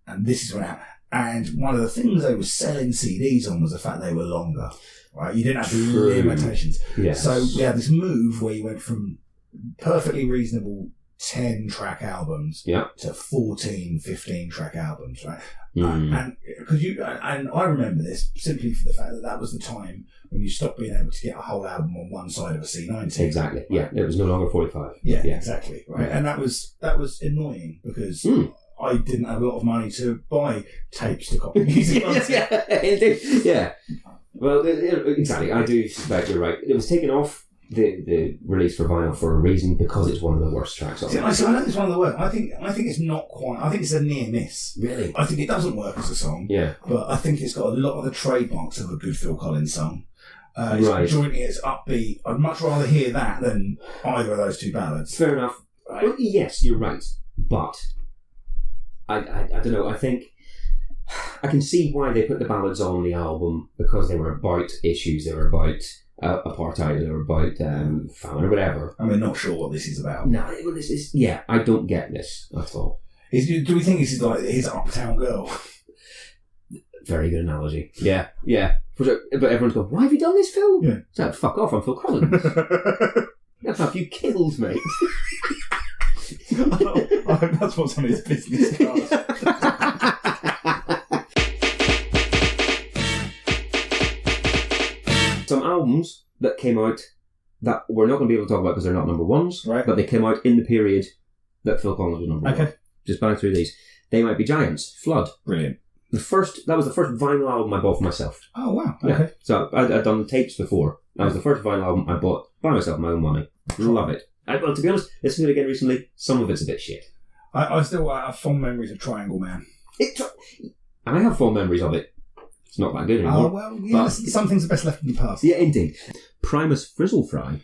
And this is what happened. And one of the things they were selling CDs on was the fact they were longer. Right, you didn't have limitations. Yes. So we had this move where you went from perfectly reasonable 10-track albums to 14, 15-track albums, right? And I remember this simply for the fact that was the time when you stopped being able to get a whole album on one side of a C90. Exactly. Right? Yeah, it was no longer 45. Yeah, exactly. Right, and that was annoying because. I didn't have a lot of money to buy tapes to copy music. Indeed. Yeah. Well, exactly. I do suspect you're right. It was taken off the release for vinyl for a reason because it's one of the worst tracks on it. I don't think it's one of the worst. I think it's not quite. I think it's a near miss. Really? I think it doesn't work as a song. Yeah. But I think it's got a lot of the trademarks of a good Phil Collins song. Right. Jointly, it's upbeat. I'd much rather hear that than either of those two ballads. Fair enough. Right. Well, yes, you're right. But I don't know. I think I can see why they put the ballads on the album because they were about issues. They were about apartheid. They were about famine or whatever. And we're not sure what this is about. No, this is... Yeah, I don't get this at all. Do we think this is like his Uptown Girl? Very good analogy. Yeah. But everyone's going, why have you done this, Phil? Yeah. So, fuck off, I'm Phil Collins. That's how you killed, mate. That's what's on his business cards. Some albums that came out that we're not going to be able to talk about because they're not number ones, right? But they came out in the period that Phil Collins was number one. Just bang through these. They Might Be Giants. Flood. Brilliant. That was the first vinyl album I bought for myself. Oh, wow. Okay. Yeah. So I'd done the tapes before. That was the first vinyl album I bought by myself, my own money. Love it. Well, to be honest, listening to it again recently, some of it's a bit shit. I still have fond memories of Triangle Man. And I have fond memories of it. It's not that good anymore. Oh, well, yeah, some things are best left in the past. Yeah, indeed. Primus Frizzle Fry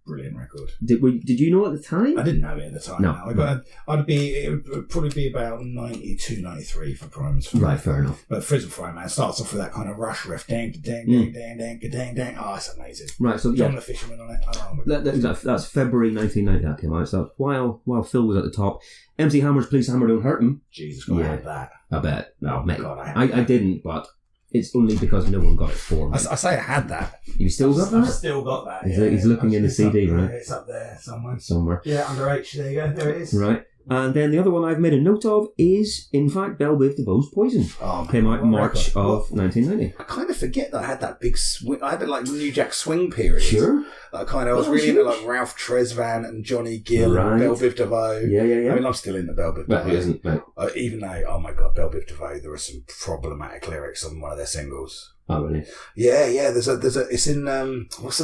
Brilliant record. Did you know at the time? I didn't know it at the time. No. It would probably be about 92, 93 for Primus. Right, fair enough. But Frizzle Fry, man, starts off with that kind of rush riff. Dang, dang, dang, dang, dang, dang, dang. Oh, it's amazing. Right, so John the Fisherman on it. Oh, that's February 1990 that came out. So while Phil was at the top, MC Hammer's Please Hammer Don't Hurt Him. Jesus, I had that. I bet. No, Oh, mate. God, I didn't, but it's only because no one got it for me. I say I had that. You still got I've that? still got that. He's looking in the CD, right? It's up there somewhere. Somewhere. Yeah, under H. There you go. There it is. Right. And then the other one I've made a note of is, in fact, Belle Biv DeVoe's Poison. Oh, Came out in March record. of 1990. I kind of forget that I had that big swing. I had that like New Jack Swing period. Sure. I was really into like Ralph Tresvant and Johnny Gill and Belle Biv DeVoe. Yeah. I mean, I'm still in the Belle Biv But who DeVoe. isn't, mate? Even though, oh my God, Belle Biv DeVoe, there are some problematic lyrics on one of their singles. Oh, really? Yeah. There's a. It's in what's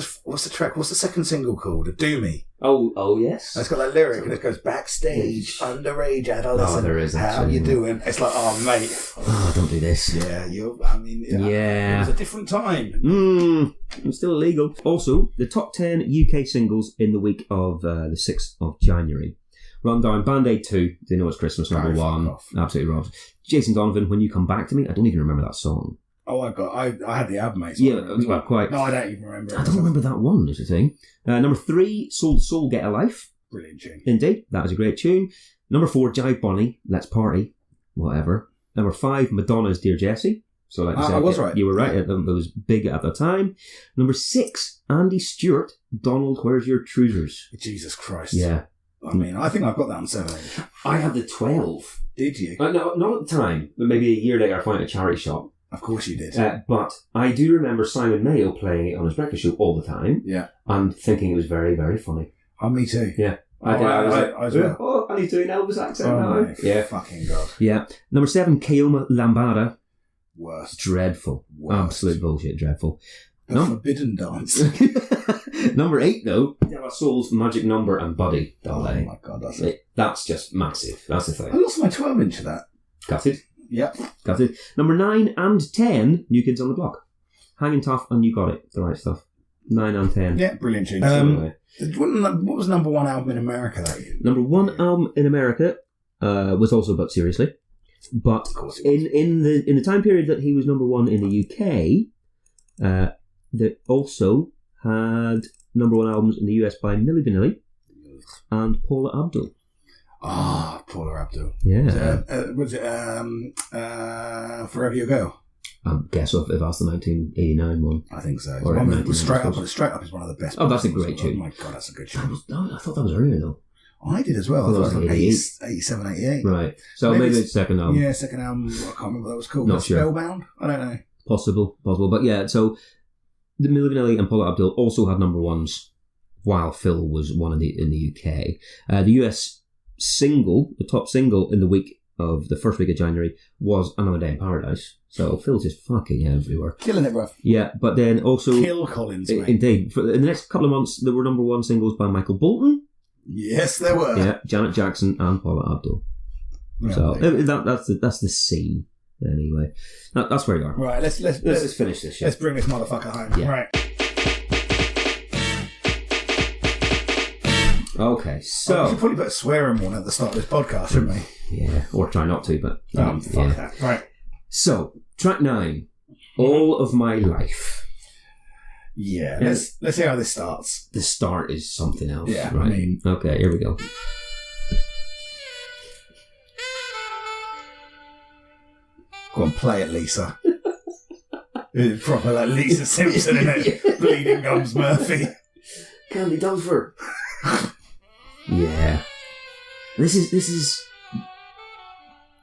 the track? What's the second single called? Do Me. Oh, yes. And it's got that lyric and it goes backstage, underage adolescent. Oh, there is. How actually. you doing? It's like, oh mate. Oh, don't do this. Yeah, Yeah. It was a different time. I'm still illegal. Also, the top 10 UK singles in the week of the 6th of January. Run down Band-Aid 2, They Know It's Christmas, number 1. Absolutely robbed. Jason Donovan, When You Come Back to Me. I don't even remember that song. Oh, I had the album, mate. So Yeah, well, quite. No, I don't even remember it. I don't remember that one, is the thing. Number 3, Soul to Soul, Get a Life. Brilliant tune. Indeed, that is a great tune. Number 4, Jive Bonnie, Let's Party. Whatever. Number 5, Madonna's Dear Jessie. So, like you said, I was right. You were right. Yeah. It was big at the time. Number 6, Andy Stewart, Donald, Where's Your Trousers? Jesus Christ. Yeah. I mean, I think I've got that on 7-inch. I had the 12. Did you? No, not at the time, but maybe a year later I found it at a charity shop. Of course you did. But I do remember Simon Mayo playing it on his breakfast show all the time. Yeah. And thinking it was very, very funny. Oh, me too. Yeah. I was like, oh, and he's doing Elvis accent oh now. my Yeah. fucking God. Yeah. Number 7, Keoma Lambada. Worst. Dreadful. Worst. Absolute bullshit. Dreadful. The No. Forbidden Dance. Number 8, though, Della Soul's Magic Number and Buddy. Oh Ballet. my God, That's just massive. That's the I thing. lost my 12-inch of that. Gutted. Yep. Gutted. Number 9 and 10, New Kids on the Block. Hanging Tough and You Got It. The right stuff. 9 and 10. Yeah, brilliant tune. What was number 1 album in America that year? Number 1 album in America was also But Seriously. But Of course it was. in the time period that he was number 1 in the UK, they also had number 1 albums in the US by Milli Vanilli and Paula Abdul. Ah, Paula Abdul. Yeah. Was it Forever You Go? I guess if that's the 1989 one. I think so. Or One that 1990, was Straight I Up. suppose. Straight Up is one of the best. Oh, that's a songs. great tune. Oh my God, that's a good That tune. was, no, I thought that was earlier though. I did as well. I Oh, thought it was that like was 87, 88. Right. So maybe it's second album. Yeah, second album. I can't remember what that was called. Not sure. Spellbound? I don't know. Possible. But yeah, so the Milli Vanilli and Paula Abdul also had number 1s while Phil was one in the UK. The US single, the top single in the week of the first week of January was Another Day in Paradise. So Phil's just fucking everywhere. Killing it, bruv. Yeah, but then also... Kill Collins, mate. Indeed. In the next couple of months, there were number 1 singles by Michael Bolton. Yes, there were. Yeah, Janet Jackson and Paula Abdul. Yeah, So okay. that's the scene. Anyway, that's where you are. Right, let's Let's finish this shit. let's bring this motherfucker home. Yeah. Right. Okay, We so should probably put a swearing one at the start of this podcast, shouldn't we? yeah, or try not to, but Fuck that. Right. So track 9, All of My Life. Yeah. Yeah. Let's see how this starts. The start is something else. Yeah, right. I mean- Okay, here we go. Go on, play it, Lisa. It's proper like Lisa Simpson in it. Bleeding Gums Murphy. Candy Dulfer. Yeah, this is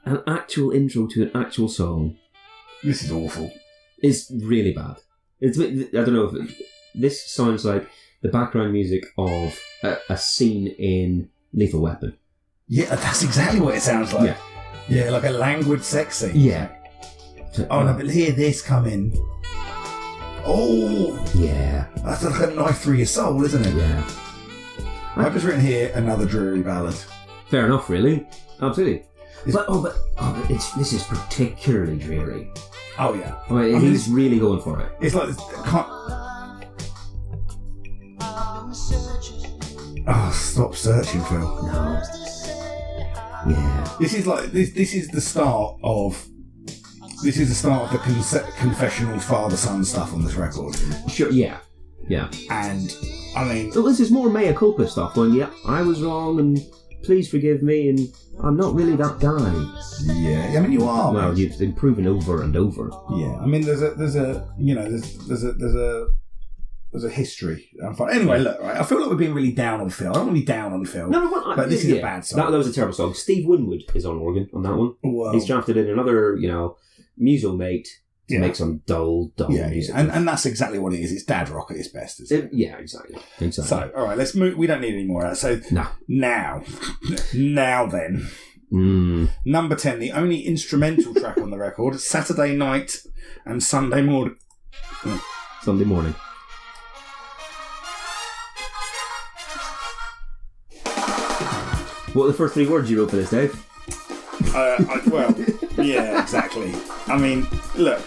an actual intro to an actual song. This is awful. It's really bad. I don't know if this sounds like the background music of a scene in Lethal Weapon. Yeah, that's exactly what it sounds like. Yeah. Yeah, like a languid sex scene. Yeah. Oh no, but hear this coming. Oh, Yeah. that's like a knife through your soul, isn't it? Yeah. I've just written here another dreary ballad. Fair enough, really. Absolutely. But this is particularly dreary. Oh yeah, I mean, he's really going for it. it's like this. I've been searching Oh, stop searching, Phil. No. Yeah. This is like this is the start of the confessional father-son stuff on this record. Sure. Yeah. Yeah. And I mean, so this is more mea culpa stuff. Going, yeah, I was wrong, and please forgive me, and I'm not really that guy. Yeah. I mean, you are. Well, mate. you've been proven over and over. Yeah. I mean, there's a history. Anyway, look, right. I feel like we're being really down on Phil. I don't want to be down on Phil. No, but this is a bad song. That was a terrible song. Steve Winwood is on organ on that one. Well, He's drafted in another, muso mate to make some dull music. And that's exactly what it is. It's dad rock at its best, isn't it? Yeah, exactly. So, all right, let's move. We don't need any more of that. So, now then. Number 10, the only instrumental track on the record, Saturday Night and Sunday Morning. Sunday Morning. What are the first 3 words you wrote for this, Dave? Yeah, exactly. I mean, look,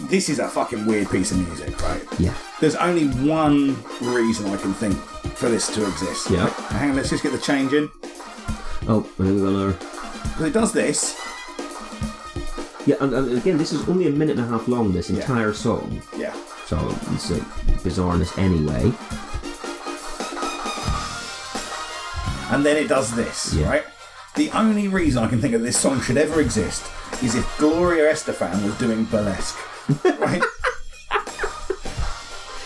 this is a fucking weird piece of music, right? Yeah. There's only one reason I can think for this to exist. Yeah. Right? Hang on, let's just get the change in. Oh, I think we're gonna... Because it does this. Yeah, and again, this is only a minute and a half long, this entire song. Yeah. So it's a bizarreness anyway. And then it does this, right? The only reason I can think of this song should ever exist is if Gloria Estefan was doing burlesque, right?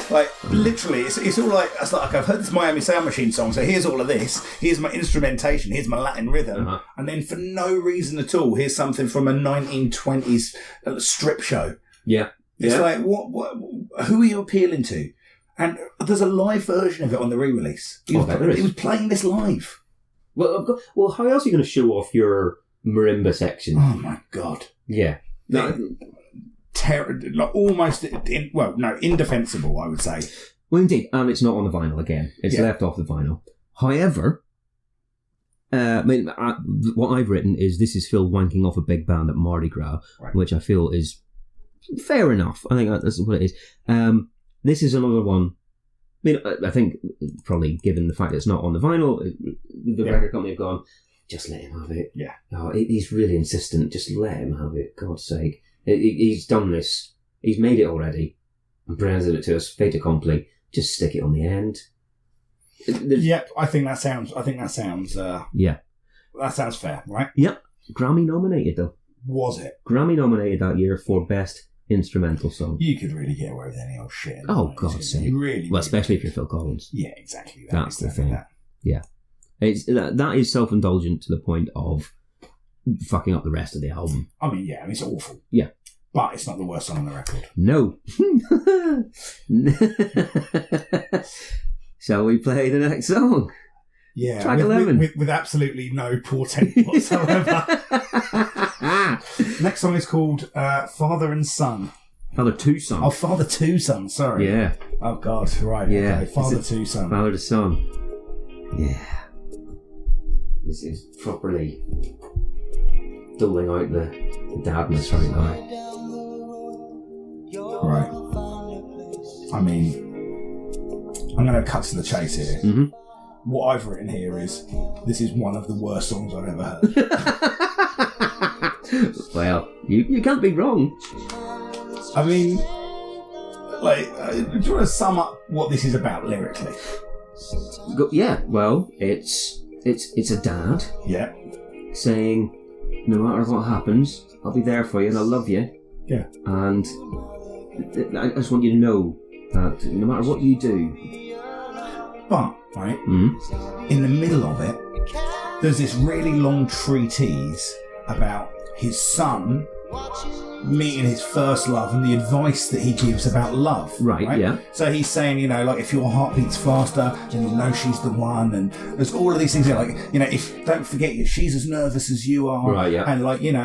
Like, literally, it's all like, I've heard this Miami Sound Machine song, so here's all of this, here's my instrumentation, here's my Latin rhythm, and then for no reason at all, here's something from a 1920s strip show. Yeah. It's like, what, who are you appealing to? And there's a live version of it on the re-release. He was playing this live. Well, how else are you going to show off your marimba section? Oh my God. Yeah. Almost, indefensible, I would say. Well, indeed, and it's not on the vinyl again. It's left off the vinyl. However, what I've written is this is Phil wanking off a big band at Mardi Gras, which I feel is fair enough. I think that's what it is. This is another one. I mean, I think probably given the fact that it's not on the vinyl, the record company have gone, just let him have it. Yeah. No, he's really insistent. Just let him have it. God's sake. He's done this. He's made it already and presented it to us. Fait accompli. Just stick it on the end. Yep. I think that sounds. Yeah. That sounds fair, right? Yep. Grammy nominated though. Was it? Grammy nominated that year for Best Instrumental Song. You could really get away with any old shit. Oh, God's sake. Really. Well, especially if you're Phil Collins. Yeah, exactly. That's the thing. Yeah. That is self-indulgent to the point of fucking up the rest of the album. I mean, it's awful. Yeah. But it's not the worst song on the record. No. Shall we play the next song? Yeah. Track 11. With absolutely no portent whatsoever. Next song is called Father and Son. Father to Son. Oh, Father to Son, sorry. Yeah. Oh, God, right. Yeah. Okay. Father to Son. Father to Son. Yeah. This is properly doling out the dadness right now. Right. I mean, I'm going to cut to the chase here. Mm-hmm. What I've written here is, this is one of the worst songs I've ever heard. Well, you can't be wrong. I mean, like, do you want to sum up what this is about lyrically? Yeah, well, it's a dad. Yeah. Saying, no matter what happens, I'll be there for you and I'll love you. Yeah. And I just want you to know that no matter what you do. But, right, in the middle of it, there's this really long treatise about his son meeting his first love and the advice that he gives about love. Right, yeah. So he's saying, like, if your heart beats faster, then you know she's the one, and there's all of these things, like, if don't forget, she's as nervous as you are. Right, yeah. And, like, you'll,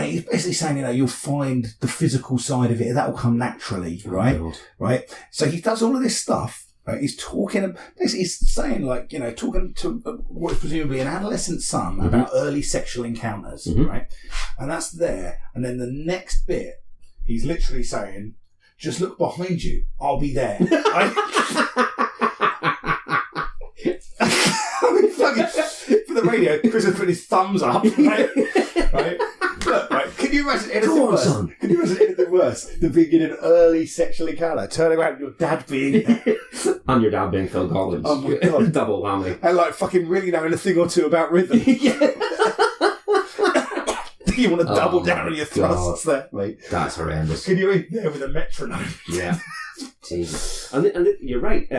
he's basically saying, you'll find the physical side of it, that'll come naturally, right? Oh, right? So he does all of this stuff. Right? He's talking, basically he's saying, talking to what is presumably an adolescent son about early sexual encounters, right? And that's there. And then the next bit, he's literally saying, just look behind you, I'll be there. the radio, Chris has put his thumbs up, right? Right? Look, right, can you imagine anything worse? Son. Can you imagine anything worse than being in an early sexual encounter, turning around and your dad being there, And your dad being Phil Collins. Oh my God. Double whammy. and like fucking really knowing a thing or two about rhythm? You want to double down on your thrusts there, mate. That's horrendous. Can you be there with a metronome? Yeah. Jesus. And you're right.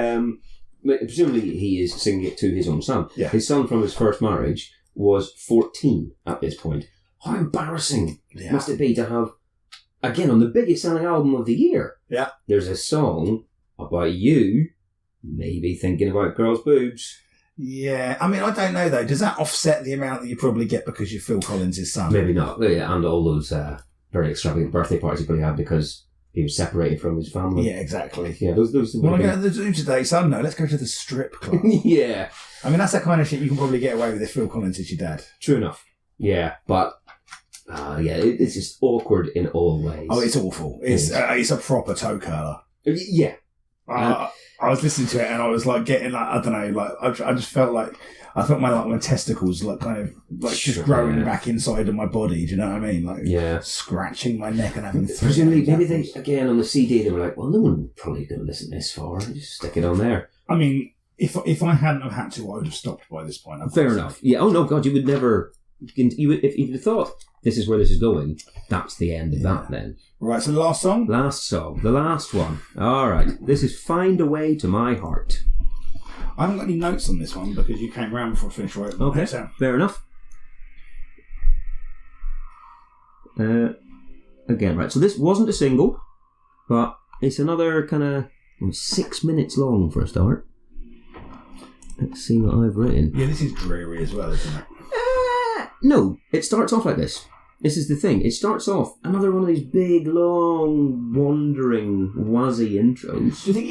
Presumably he is singing it to his own son. Yeah. His son from his first marriage was 14 at this point. How embarrassing must it be to have, again, on the biggest selling album of the year, there's a song about you maybe thinking about girls' boobs. Yeah, I mean, I don't know though. Does that offset the amount that you probably get because you're Phil Collins' son? Maybe not. Yeah, and all those very extravagant birthday parties he probably had because he was separated from his family. Yeah, exactly. Yeah, those Well, I go to the zoo today, son. No, let's go to the strip club. Yeah. I mean, that's that kind of shit you can probably get away with if Phil Collins is your dad. True enough. Yeah, but it's just awkward in all ways. Oh, it's awful. It's a proper toe curler. Yeah. I was listening to it and I was like getting like, I don't know, like I just felt like I felt my testicles like kind of like just growing back inside of my body. Do you know what I mean? Like scratching my neck and having. Presumably, maybe they again on the CD they were like, well, no one probably going to listen this far. Just stick it on there. I mean, if I hadn't have had to, I would have stopped by this point. Fair enough. Yeah. Oh no, God, you would never. You would, if you thought this is where this is going, that's the end of that then. Right, so the last song? Last song. The last one. All right. This is Find a Way to My Heart. I haven't got any notes on this one because you came round before I finished writing my notes down. Fair enough. Again, right. So this wasn't a single, but it's another kind of 6 minutes long for a start. Let's see what I've written. Yeah, this is dreary as well, isn't it? No, it starts off like this. This is the thing. It starts off another one of these big, long, wandering, wazzy intros. Do you think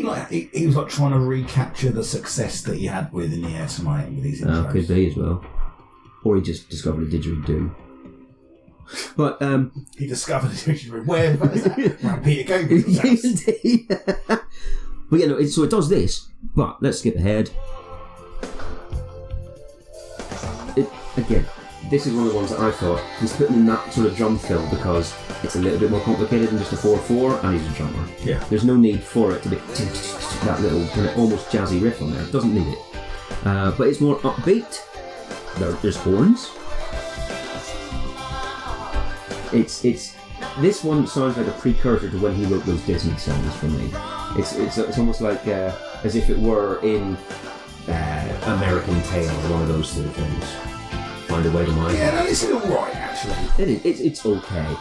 he was like trying to recapture the success that he had with In the Air Tonight with these intros? Could be as well. Or he just discovered a didgeridoo. But he discovered a didgeridoo. Where was that? Around Peter Gabriel's house. But yeah, no. So it does this. But let's skip ahead. Again. This is one of the ones that I thought he's putting in that sort of drum fill because it's a little bit more complicated than just a 4/4 and he's a drummer. Yeah. There's no need for it to be that little kind of almost jazzy riff on there. It doesn't need it. But it's more upbeat. There's horns. It's this one sounds like a precursor to when he wrote those Disney songs for me. It's almost like as if it were in American Tail or one of those sort of things. Find a way to my heart. Yeah, no, this is alright actually. It is. It's okay.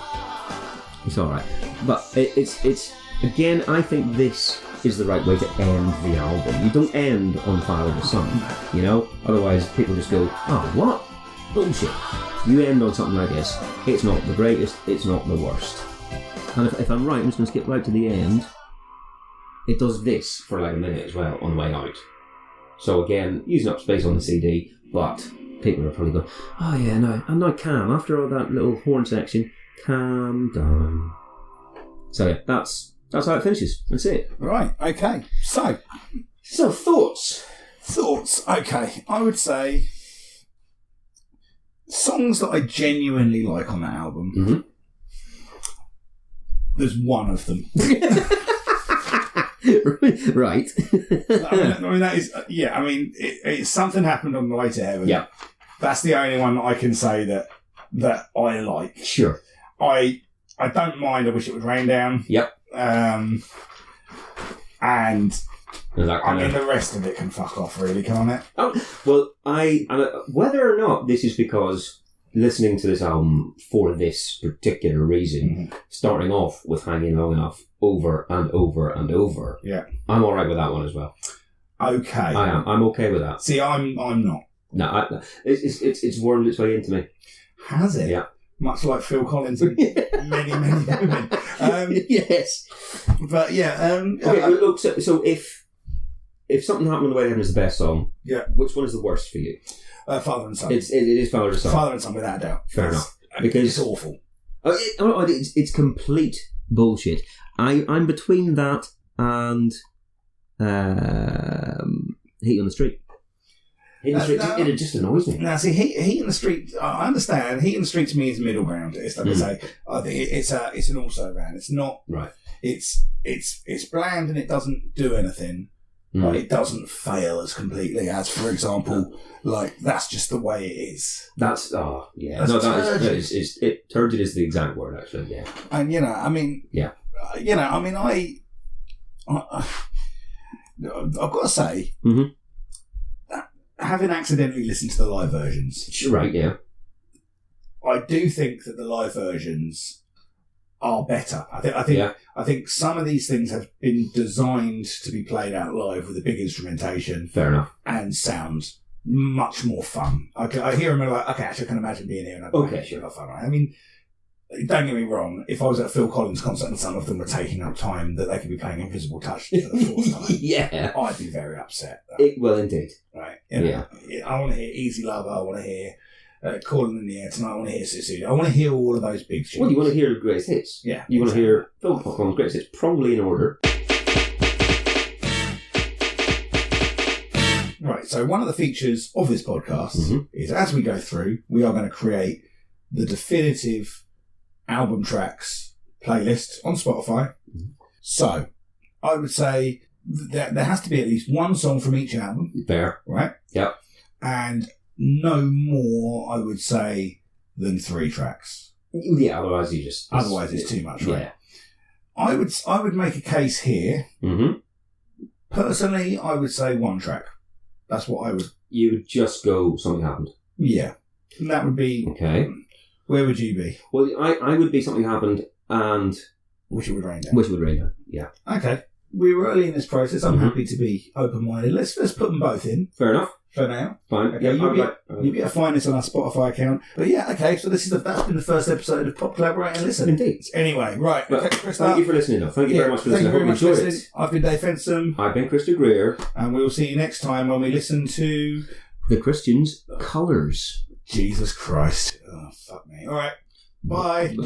It's alright. But it's again, I think this is the right way to end the album. You don't end on Fire of the Sun, you know? Otherwise people just go, oh, what? Bullshit. You end on something like this. It's not the greatest, it's not the worst. And if I'm right, I'm just going to skip right to the end. It does this for like a minute as well on the way out. So again, using up space on the CD, but people are probably going, oh yeah, no, I'm not calm. After all that little horn section, calm down. So yeah, that's how it finishes. That's it. Right, okay. So thoughts. Okay, I would say songs that I genuinely like on that album. Mm-hmm. There's one of them. Right. I mean, that is, yeah, I mean, it's something happened on the way to heaven. Yeah. That's the only one that I can say that I like. Sure. I don't mind I Wish It Would Rain Down. Yep. And I mean, the rest of it can fuck off, really, can't it? Oh, well, whether or not this is because listening to this album for this particular reason, starting off with Hanging Long Enough over and over and over, yeah, I'm all right with that one as well. Okay, I am. I'm okay with that. See, I'm not. No, it's wormed its way into me. Has it? Yeah. Much like Phil Collins and many women. Yes. But yeah. Okay. Look. So if Something Happened on the Way to Heaven is the best song, yeah, which one is the worst for you? Father and Son. It is Father and Son. Father and Son, without a doubt. Fair enough. Because it's awful. It's complete bullshit. I'm between that and Heat on the Street. Heat in the Street, it just annoys me. Now, see, Heat in the Street, I understand. Heat in the Street to me is middle ground. It's like I say, I think it's an also ran. It's not right. It's bland and it doesn't do anything, but it doesn't fail as completely as, for example, like that's just the way it is. That's turgid is the exact word actually. Yeah, and I've got to say. Mm-hmm. Having accidentally listened to the live versions, right? Yeah, I do think that the live versions are better. I think some of these things have been designed to be played out live with a big instrumentation. Fair enough, and sound much more fun. I hear them and I'm like, okay, actually, I can imagine being here and I'm sure fun. Right? I mean, don't get me wrong. If I was at a Phil Collins concert and some of them were taking up time that they could be playing Invisible Touch for the fourth time, yeah, I'd be very upset. Well, indeed. Right? I want to hear Easy Lover. I want to hear Calling in the Air Tonight. I want to hear Suicide. I want to hear all of those big tunes. Well, you want to hear the greatest hits. Yeah. You want to hear Phil Collins' greatest hits, probably in order. Right. So one of the features of this podcast is as we go through, we are going to create the definitive album tracks playlist on Spotify. So I would say that there has to be at least one song from each album. Fair. Right? Yep. And no more, I would say, than 3 tracks. Yeah, otherwise it's too much, right? Yeah. I would make a case here. Mm-hmm. Personally, I would say 1 track. That's what I would... You would just go Something Happened? Yeah. And that would be... Okay. Where would you be? Well, I would be Something Happened and... Wish It Would Rain Down. Wish It Would Rain Down, yeah. Okay. We were early in this process. I'm happy to be open-minded. Let's put them both in. Fair enough. For now. Fine. Okay, you'll be able to find this on our Spotify account. But yeah, okay, so that's been the first episode of Pop Collaborate and Listen. Indeed. Anyway, right. Okay, Chris, thank you for listening, though. Thank you very much for listening. I hope you enjoyed it. I've been Dave Fensom. I've been Krista Greer. And we will see you next time when we listen to... The Christians' Colours. Jesus Christ. Oh, fuck me. All right. Bye.